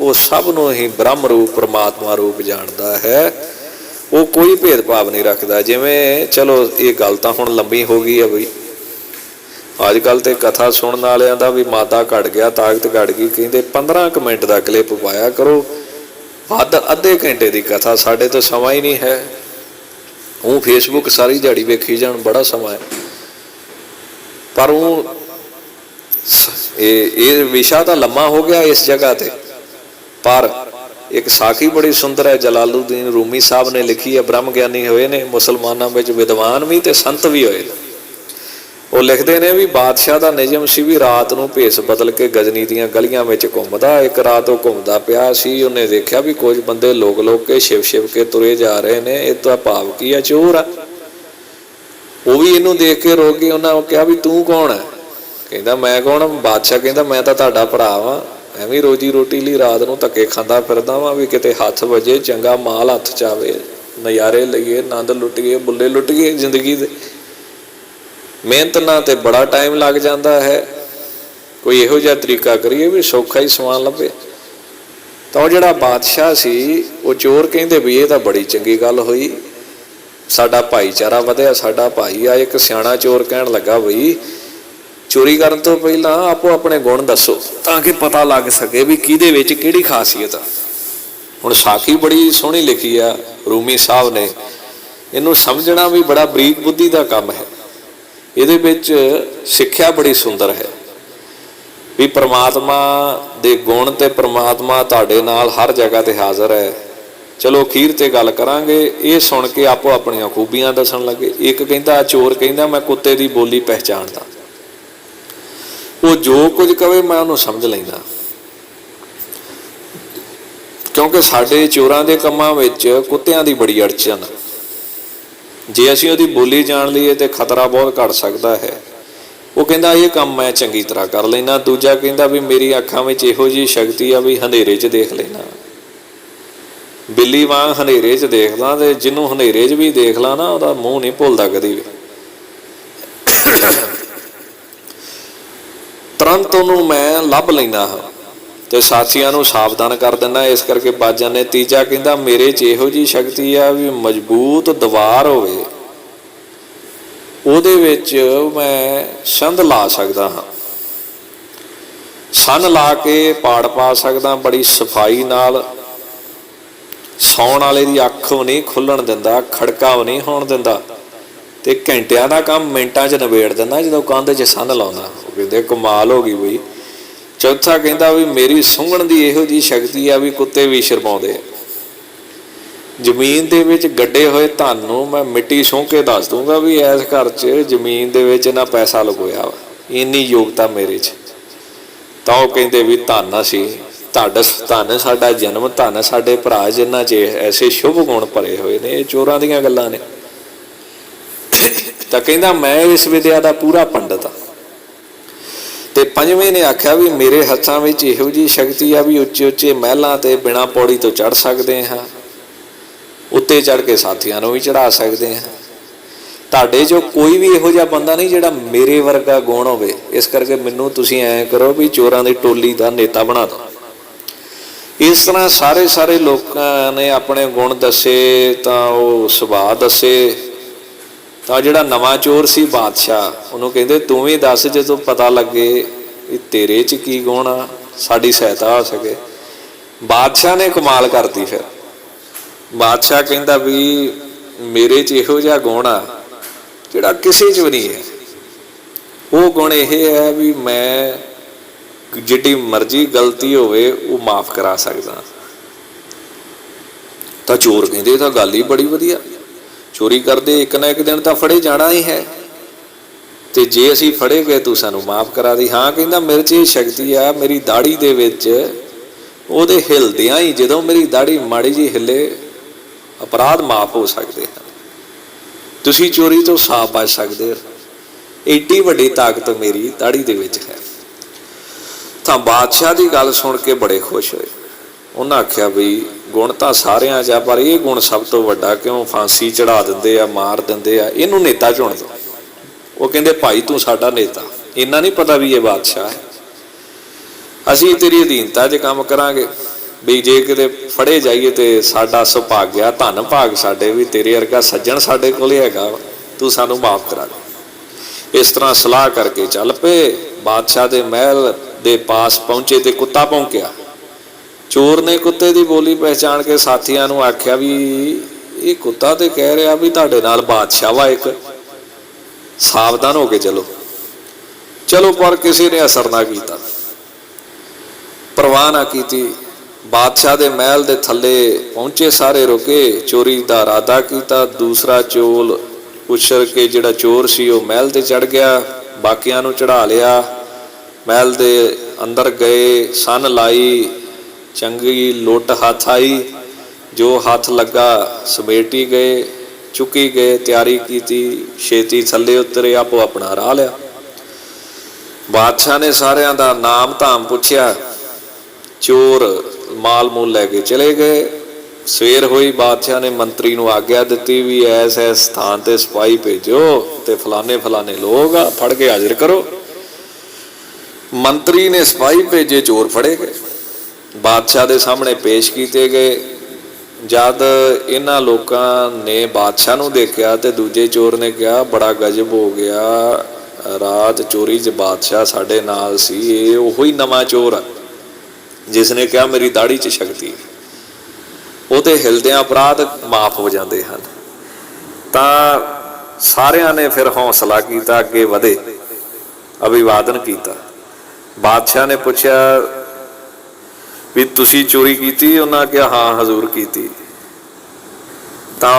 S1: वो सब नूं ही ब्रह्म रूप परमात्मा रूप जानता है। वो कोई भेदभाव नहीं रखता। जिवें चलो ये गल तो हुण लंबी हो गई है बई, अजकल तो कथा सुनने वालियां दा भी मादा घट गया, ताकत घट गई। कहिंदे 15 मिनट का क्लिप पाया करो, वध अद्धे घंटे की कथा। साडे तो समा ही नहीं है। वो फेसबुक सारी दिहाड़ी वेखी जाण, बड़ा समा है। पर वो ये विशा तो लम्मा हो गया इस जगह ते। पर एक साखी बड़ी सुंदर है, जलालुद्दीन रूमी साहब ने लिखी है। ब्रह्म ज्ञानी होए ने, मुसलमानों में विद्वान भी ते संत भी होए। वो लिखते हैं भी बादशाह का निजम सी भी रात को भेस बदल के गजनी दियां गलियां में घूमता। एक रात वो घूमता पिया सी, उन्हें देखा भी कुछ बंदे लोग के शिव शिव के तुरे जा रहे हैं। ये तो भाव की है, चोर है। वो भी इनू देख के रोक गए। उन्होंने कहा भी तू कौन है? कहता मैं कौन? बादशाह कहता मैं तो तुहाडा भरा वा, एवं रोजी रोटी लिए रात को धक्के खांदा फिरदा वा, भी किते हथ वजे, चंगा माल हथ च आवे, नज़ारे लईए, आनंद लुटिए, बुले लुटिए जिंदगी दे। मेहनत ना ते बड़ा टाइम लग जाता है। कोई इहो जिहा तरीका करिए भी सौखा ही समान लभे। तो जिहड़ा बादशाह सी वो चोर कहंदे भी ये तो बड़ी चंगी गल होई, साडा भाईचारा वधिया, साडा भाई आ। एक सियाणा चोर कहन लगा बई चोरी करन तो पहला आपो अपने गुण दसो, ताकि पता लग सके भी किहदे विच किहड़ी खासियत आ। हुण साखी बड़ी सोहनी लिखी आ रूमी साहब ने। इनू समझना भी बड़ा बरीक बुद्धि का काम है। ਇਹਦੇ ਵਿੱਚ ਸਿੱਖਿਆ बड़ी सुंदर है भी परमात्मा ਦੇ गुण ਤੇ परमात्मा ਤੁਹਾਡੇ ਨਾਲ हर जगह ਤੇ हाजिर है। चलो अखीर ते गल करांगे। ये सुन के आपो अपनियां खूबियां दसन लगे। एक कहता चोर कहता मैं कुत्ते की बोली पहचानदा, वो जो कुछ कहे मैं उन्होंने समझ लैंदा। क्योंकि साडे चोरां दे कम्मां विच कुत्तियां दी बड़ी अड़चन। जे असीं उहदी बोली जान लीए तो खतरा बहुत घट सकता है। वो कहता ये काम मैं चंगी तरह कर लेना। दूजा कहता भी मेरी अखां विच इहो जी शक्ति आ भी हनेरे च देख लेना, बिल्ली वांग हनेरे च देखदा। ते जिन्हों हनेरे च भी देख ला ना उहदा मूँह नहीं भुलदा कदी भी। तुरंत उहनूं मैं लभ लैना ते साथियां नूं सावधान कर दिंदा। इस करके बाजा ने तीजा कहता मेरे च इहो जी शक्ति आ भी मजबूत दीवार होवे ਉਹਦੇ ਵਿੱਚ मैं संध ला सकदा हाँ, सन ला के पाड़ पा सकदा बड़ी सफाई नाल। सौण वाले दी अख भी नहीं खुल्लण दिंदा, खड़का भी नहीं होण दिंदा, ते घंटियां दा काम मिंटां च नवेड़ दिंदा जदों कंध च सन लाउंदा। कहंदे कमाल हो गई बई। चौथा कहता भी मेरी सूंघण दी इहो जी शक्ति आ भी कुत्ते भी शर्माउंदे। जमीन दे विच गड्डे होए धन नूं मैं मिट्टी सूंघ के दस दूंगा भी इस घर च जमीन दे विच ना पैसा लुकोया वा, इन्नी योगता मेरे च। तां ओह कहंदे भी धन असीं धन साडा जन्म, धन साडे भरा जिन्हां च ऐसे शुभ गुण भरे होए ने। ये चोरां दीयां गल्लां ने। तां कहंदा मैं इस विद्या दा पूरा पंडित आ। ते पंजवें ने आख्या भी मेरे हत्थां विच इहो जी शक्ति आ भी उच्चे उच्चे महलां ते बिना पौड़ी तो चढ़ सकते हाँ, उत्ते चढ़ के साथियां नूं भी चढ़ा सकते हैं। तुहाडे चों कोई भी इहो जिहा बंदा नहीं जिहड़ा मेरे वर्गा गुण होवे। इस करके मैनूं तुसीं ऐ करो भी चोरां दी टोली दा नेता बना दो। इस तरह सारे लोकां ने अपने गुण दसे, तां ओह सुभाਅ दसे। तां जिहड़ा नवां चोर सी बादशाह, उहनूं कहंदे तूं भी दस जदों पता लगे भी तेरे च की गुण आ, साडी सहायता हो सके। बादशाह ने कमाल करती। फिर बादशाह कहता भी मेरे च इहो जिहा गुण आ जिहड़ा किसी च भी नहीं है। वो गुण यह है भी मैं जिड्डी मर्जी गलती होवे वो माफ़ करा सकदा। तो चोर कहंदे तां गल ही बड़ी वधिया, चोरी करदे एक ना एक दिन तो फड़े जाना ही है, तो जे असीं फड़े गए तू सानूं माफ़ करा दी। हाँ कहंदा मेरे च ये शक्ति आ, मेरी दाड़ी दे विच ਉਹਦੇ ਹਿਲਦਿਆਂ ही जदों मेरी दाढ़ी माड़ी जी हिले अपराध माफ हो सकते हैं, तुसी चोरी तो साफ बच सकते हो। एडी वड्डी ताकत मेरी दाढ़ी दे विच है। तां बादशाह की गल सुन के बड़े खुश होए। उन्हें आख्या बई गुण तो सारियां च, पर यह गुण सब तो वड्डा क्यों, फांसी चढ़ा देंदे आ, मार देंदे आ, इहनूं नेता चुन दो। वो कहंदे भाई तू साडा नेता, इन्ना नहीं पता भी ये बादशाह है, असीं तेरी अधीनता च काम करांगे। भी जे किते फड़े जाइए तो साडा सुभाग्या, धन भाग साडे भी तेरे वर्गा सज्जन साडे कोल हैगा, तू सानू माफ करा दे। इस तरह सलाह करके चल पे। बादशाह दे महल दे पास पहुंचे तो कुत्ता भौंकिया। चोर ने कुत्ते की बोली पहचान के साथियों नूं आख्या भी ये कुत्ता तो कह रहा भी तुहाडे नाल बादशाह वा एक, सावधान हो के चलो। चलो पर किसी ने असर ना किया, परवाह ना की। बादशाह दे महल दे थले पहुंचे, सारे रुके, चोरी का इरादा किया। दूसरा चोल उछल के जिहड़ा चोर सी वो महल ते चढ़ गया, बाकियां नूं चढ़ा लिया। महल दे अंदर गए, सन लाई, चंगी लुट हाथ आई, जो हाथ लगा समेटी गए, चुकी गए, तैयारी की, छेती थले उतरे, आपो अपना राह लिया। बादशाह ने सारिਆਂ ਦਾ नाम धाम पुछया, चोर माल मूल लैके चले गए। सवेर हुई, बादशाह ने मंत्री नूं आग्या दी भी ऐस स्थान ते सिपाही भेजो ते फलाने फलाने लोग आ, फड़ के हाजिर करो। मंत्री ने सिपाही भेजे, चोर फड़े गए, बादशाह के सामने पेश किए गए। जद इन्हां लोगों ने बादशाह नूं देखा तो दूजे चोर ने कहा बड़ा गजब हो गया, रात चोरी च बादशाह साडे नाल सी, ये उही नवां चोर है जिसने कहा मेरी दाढ़ी च शक्ति है। वो तो हिलदे अपराध माफ हो जाते हैं। तो सारिਆਂ ने फिर हौसला किया, अगे वधे, अभिवादन किया। बादशाह ने पूछा भी तुसी चोरी की? उन्हें आख्या हाँ हजूर की। तो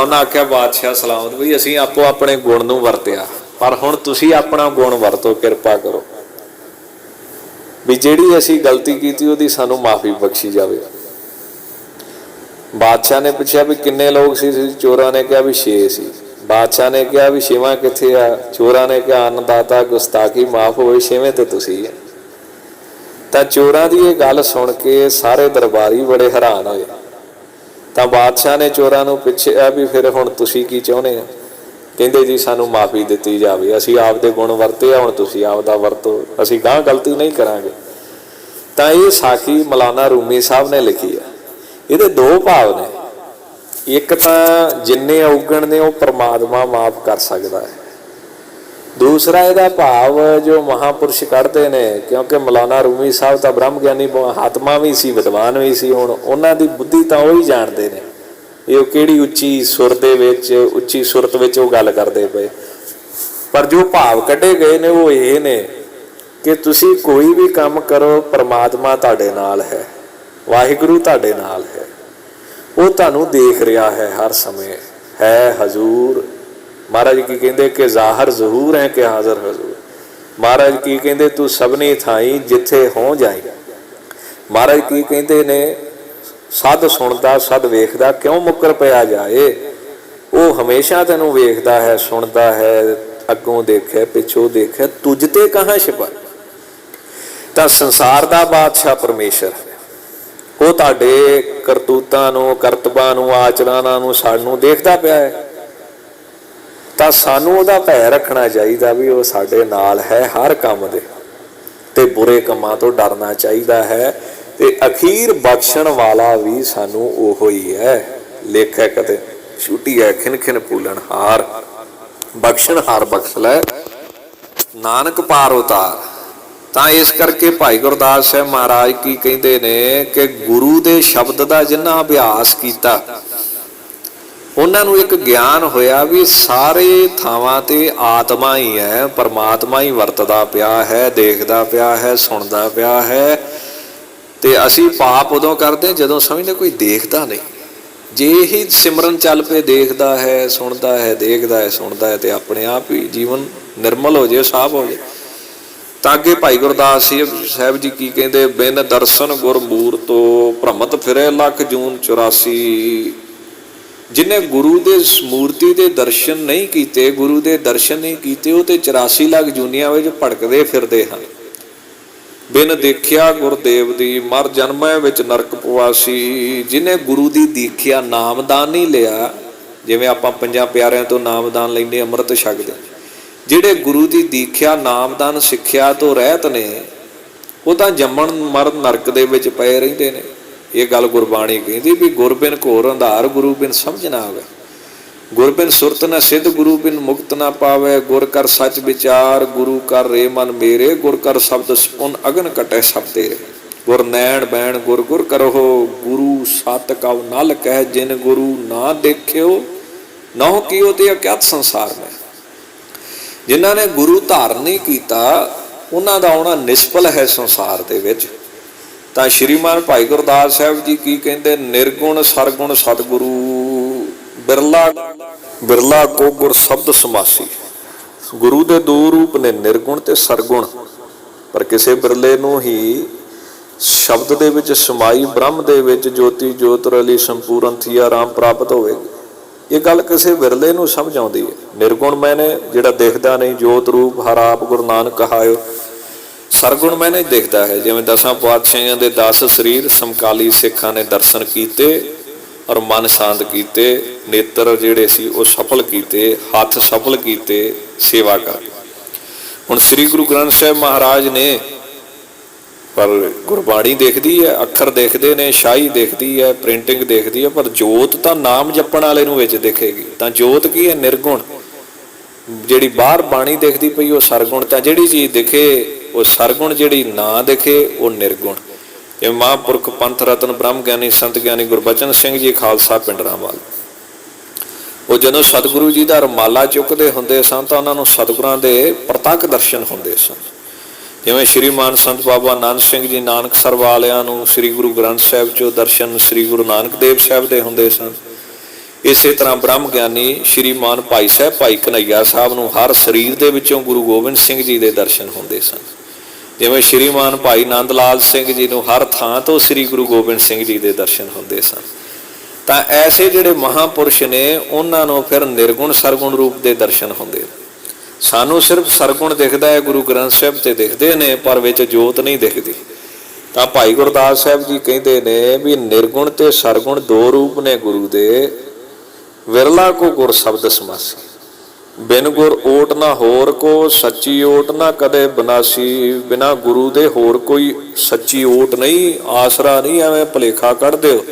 S1: उन्हें आख्या बादशाह सलामत भी असीं आपो अपने गुण नूं वरत्या, पर हुण तुसी अपना गुण वरतो, किरपा करो भी जिहड़ी असीं गलती की उहदी सानू माफ़ी बख्शी जावे। बादशाह ने पूछा भी किन्ने लोग सी? चोरां ने कहा भी 6 सी। बादशाह ने कहा भी 6वां कित्थे आ? चोरां ने कहा अन्नदाता गुस्ताखी माफ होए, 6वें ते तुसी है। तो चोरां दी ये गल सुन के सारे दरबारी बड़े हैरान होए। तो बादशाह ने चोरां नूं पुछया भी फिर हुण तुसी की चाहुंदे हो? कहंदे जी सानू माफ़ी दित्ती जावे, असीं आपदे गुण वरते, हुण तुसी आपदा वरतो, असीं गांह गलती नहीं करांगे। तो ये साखी मौलाना रूमी साहब ने लिखी है। ये 2 भाव ने, एक तो जिन्ने अवगण ने वो परमात्मा माफ कर सकता है, दूसरा यदा भाव जो महापुरुष कढ़ते ने, क्योंकि मौलाना रूमी साहब तो ब्रह्म ज्ञानी आत्मा भी सी, विद्वान भी सी, हुण उन्हां दी बुद्धि तो वही जानते हैं ये किहड़ी उच्ची सुर दे विच, उच्ची सुरत विच वो गल करते पे। पर जो भाव कढ़े गए ने वो ये ने कि तुसी कोई भी काम करो, परमात्मा तुहाडे नाल है, वाहिगुरू तुहाडे नाल है, वो तुहानू देख रहा है हर समय है। हजूर महाराज की कहते कि जाहिर जहूर है कि हाजिर हजूर। महाराज की कहते तू सबनी थाई जिथे हो जाए। महाराज की कहते ने सद सुनता सद वेखदा, क्यों मुकर पिया जाए, वो हमेशा तेनू वेखदा है, सुनता है, अगों देखे पिछों देखे, तुझते कहाँ छिपा। तो संसार का बादशाह परमेश्वर है, वो तुहाडे करतूतां नूं, करतबां नूं, आचरणां नूं, सानू देखदा पिया है। तो सानू उहदा भै रखना चाहिए भी वो साडे नाल है हर काम दे, ते बुरे कामां तो डरना चाहिए है। ते अखीर बख्शण वाला भी सानू ओहो ही है। लेखा कदे छुटी है खिन खिन भूलन हार, बख्शण हार बख्श लै नानक पार उतार। तो इस करके भाई गुरदास साहब महाराज की कहते ने कि गुरु के शब्द का जिन्ना अभ्यास किया उन्होंने एक ज्ञान होया भी सारे थावां ते आत्मा ही है, परमात्मा ही वरतदा पिया है, देखदा पिया है, सुनदा पिया है। ते असी पाप उदों करते जदों समझते कोई देखता नहीं। जे ही सिमरन चल पे देखता है, सुनता है, देखता है, सुनता है, तो अपने आप ही जीवन निर्मल हो जाए, साफ हो जाए। ताकि भाई गुरदास साहब जी की कहते बिन दर्शन गुरमूर तो भ्रमत फिरे लख जून 84। जिन्हें गुरु के मूर्ति के दर्शन नहीं किए, गुरु के दर्शन नहीं किए, वो तो 84 लाख जूनिया में भड़कते फिरते हैं। बिन देखिया गुरदेव दी मर जन्मै विच नरक पवासी। जिन्हें गुरु की दीखिया, नामदान नहीं लिया, जिवें आपां पंजां प्यारिਆਂ तो नामदान लैंदे अमृत छकदे, जिहड़े गुरु की दीखिया नामदान सिक्ख्या तो रहत ने, वो तो जम्मण मर नरक दे विच पए रहिंदे ने। ये गल गुरबाणी कहती भी गुर बिन घोर अंधार, गुरु बिन समझ ना आवे। गुर बिन सुरत न सिद्ध, गुरु बिन मुक्त ना पावे। गुर कर सच विचार, गुरु कर रे मन मेरे। गुर कर शब्द सुन, अगन कटे सब तेरे। गुर नैण बैण गुर गुर करो, गुरु सत कव नल कह। जिन गुरु ना देखियो नौ कियो ते अज्ञात संसार में। जिन्हां ने गुरु धारण नहीं किया, उन्हां दा आउणा निष्फल है संसार दे विच। ਤਾਂ ਸ਼੍ਰੀਮਾਨ ਭਾਈ ਗੁਰਦਾਸ ਸਾਹਿਬ ਜੀ ਕੀ ਕਹਿੰਦੇ, ਨਿਰਗੁਣ ਸਰਗੁਣ ਸਤਿਗੁਰੂ ਬਿਰਲਾ ਬਿਰਲਾ ਕੋ ਗੁਰ ਸ਼ਬਦ ਸਮਾਸੀ। ਗੁਰੂ ਦੇ ਦੋ ਰੂਪ ਨੇ, ਨਿਰਗੁਣ ਤੇ ਸਰਗੁਣ, ਪਰ ਕਿਸੇ ਬਿਰਲੇ ਨੂੰ ਹੀ ਸ਼ਬਦ ਦੇ ਵਿੱਚ ਸਮਾਈ ਬ੍ਰਹਮ ਦੇ ਵਿੱਚ ਜੋਤੀ ਜੋਤ ਰਲੀ ਸੰਪੂਰਨ ਥੀਆ ਰਾਮ ਪ੍ਰਾਪਤ ਹੋਵੇਗੀ। ਇਹ ਗੱਲ ਕਿਸੇ ਬਿਰਲੇ ਨੂੰ ਸਮਝ ਆਉਂਦੀ ਹੈ। ਨਿਰਗੁਣ ਮੈਨੇ ਜਿਹੜਾ ਦਿਖਦਾ ਨਹੀਂ, ਜੋਤ ਰੂਪ ਹਰ ਆਪ ਗੁਰੂ ਨਾਨਕ ਕਹਾਇਓ। सरगुण मैंने दिखता है, जिवें 10 पातशाहियों के 10 शरीर समकाली सिखां ने दर्शन किए और मन शांत किए, नेत्र जिहड़े सी वो सफल किए, हथ सफल किए सेवा कर। हुण श्री गुरु ग्रंथ साहिब महाराज ने, पर गुरबाणी देखती है, अखर देखते ने, शाही देखती है, प्रिंटिंग देखती है, पर जोत तो नाम जपण वाले नूं विच दिखेगी। तो जोत की है? निर्गुण। जिहड़ी बाहर बाणी दिखती पई वो सरगुण। तो जिहड़ी चीज़ दिखे वो सरगुण, जिहड़ी ना दिखे वो निर्गुण। ये महापुरख पंथ रतन ब्रह्म ज्ञानी संत ज्ञानी गुरबचन सिंह जी खालसा पिंडरांवाल, वो जदों सतगुरु जी का रमाला चुकते होंदे सन तो उन्होंने सतगुरां दे प्रतੱਖ दर्शन होंदे सन। जिवें श्रीमान संत बाबा नानक सिंह जी नानकसर वालियां नूं श्री गुरु ग्रंथ साहिब चों दर्शन श्री गुरु नानक देव साहिब दे होंदे सन। इस तरह ब्रह्म ज्ञानी श्रीमान भाई साहब भाई कन्हैया साहब नूं हर शरीर दे विचों गुरु गोबिंद सिंह जी दे दर्शन होंदे सन। जिवें श्रीमान भाई नंद लाल सिंह जी नूं हर थां तो श्री गुरु गोबिंद सिंह जी दे दर्शन होंदे सन। तां ऐसे जिहड़े महापुरुष ने उन्हां नूं फिर निर्गुण सरगुण रूप दे दर्शन होंदे। सानूं सिर्फ सरगुण दिखदा है, गुरु ग्रंथ साहिब ते दिखदे ने, पर विच जोत नहीं दिखदी। तां भाई गुरदास साहिब जी कहंदे ने भी निर्गुण ते सरगुण दो रूप ने गुरु दे। विरला को गुर शब्द समासी, बिन गुर ओट ना होर को, सच्ची ओट ना कदे बनासी। बिना गुरु दे होर कोई सच्ची ओट नहीं, आसरा नहीं। एवें भुलेखा कढ़ दिओ,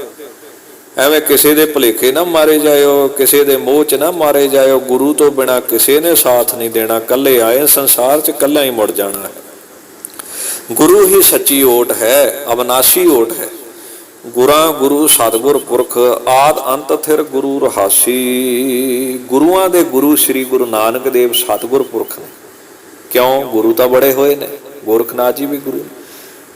S1: एवें किसी दे भुलेखे ना मारे जाओ, किसी दे मोह च ना मारे जाओ। गुरु तो बिना किसी ने साथ नहीं देना, कल्ले आए संसार च कल्ला ही मुड़ जाना है। गुरु ही सच्ची ओट है, अविनाशी ओट है। गुरा गुरु सतगुर पुरख, आद अंत थिर गुरु रहासी। गुरुआं दे गुरु श्री गुरु नानक देव सतगुर पुरख ने। क्यों? गुरु तो बड़े होए ने, गोरखनाथ जी भी गुरु,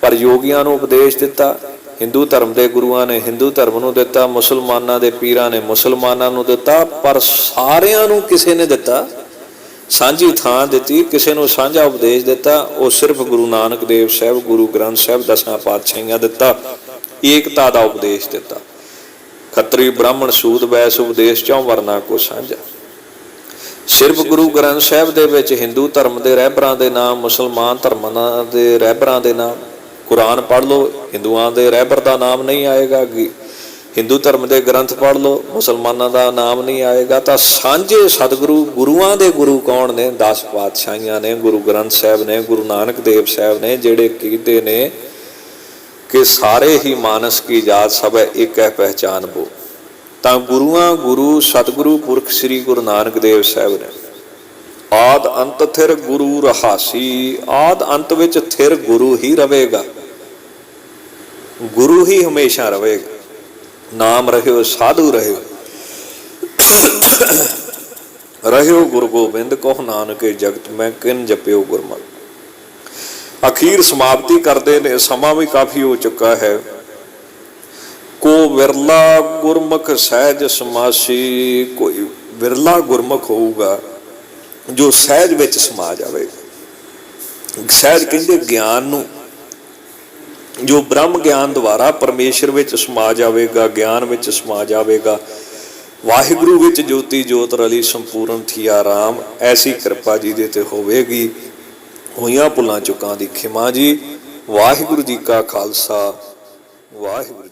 S1: पर योगियां नूं उपदेश दिता। हिंदू धर्म के गुरुआं ने हिंदू धर्म नूं दिता, मुसलमानां दे पीरां ने मुसलमानां नूं दिता, पर सारियां नूं किसे ने दिता? सांझी थां दिती, किसे नूं सांझा उपदेश दिता। वो सिर्फ गुरु नानक देव साहिब गुरु ग्रंथ साहिब 10 पातशाहियां दिता, एकता का उपदेश दिता। खत्री ब्राह्मण सूद वैस उपदेश चौं वर्ना को साझा। सिर्फ गुरु ग्रंथ साहिब दे विच हिंदू धर्म के रहबरां दे नाम, मुसलमान धर्म के रहबरां दे नाम। कुरान पढ़ लो, हिंदुआं दे रहबर का नाम नहीं आएगा। हिंदू धर्म के ग्रंथ पढ़ लो, मुसलमानों का नाम नहीं आएगा। तो सांझे सतगुरु गुरुआं दे गुरु कौन ने? 10 पातशाहियां ने, गुरु ग्रंथ साहिब ने, गुरु नानक देव साहिब ने, जिहड़े कहते ने कि सारे ही मानस की जात सब है, एक है पहचान वो। तां गुरुआं गुरु सतगुरु पुरख श्री गुरु नानक देव साहिब ने आद अंत थिर गुरु रहासी। आद अंत विच थिर गुरु ही रहेगा, गुरु ही हमेशा रहेगा। नाम रहियो साधु रहियो, रहियो गुरु गोबिंद को नानक जगत में किन जपियो गुरमल। अखीर समाप्ति करते ने, समा भी काफ़ी हो चुका है। को विरला गुरमुख सहज समासी। कोई विरला गुरमुख होगा जो सहज विच समा जाएगा। सहज कहते ज्ञान नूं, जो ब्रह्म ज्ञान द्वारा परमेश्वर विच समा जाएगा, ज्ञान विच समा जाएगा। ਵਾਹਿਗੁਰੂ ਵਿੱਚ ਜੋਤੀ ਜੋਤ ਰਲੀ ਸੰਪੂਰਨ ਥੀਆ ਰਾਮ। ਐਸੀ ਕਿਰਪਾ ਜੀ ਦੇ ਤੇ ਹੋਵੇਗੀ। ਹੋਈਆਂ ਭੁੱਲਾਂ ਚੁੱਕਾਂ ਦੀ ਖਿਮਾ ਜੀ। ਵਾਹਿਗੁਰੂ ਜੀ ਕਾ ਖਾਲਸਾ, ਵਾਹਿਗੁਰੂ।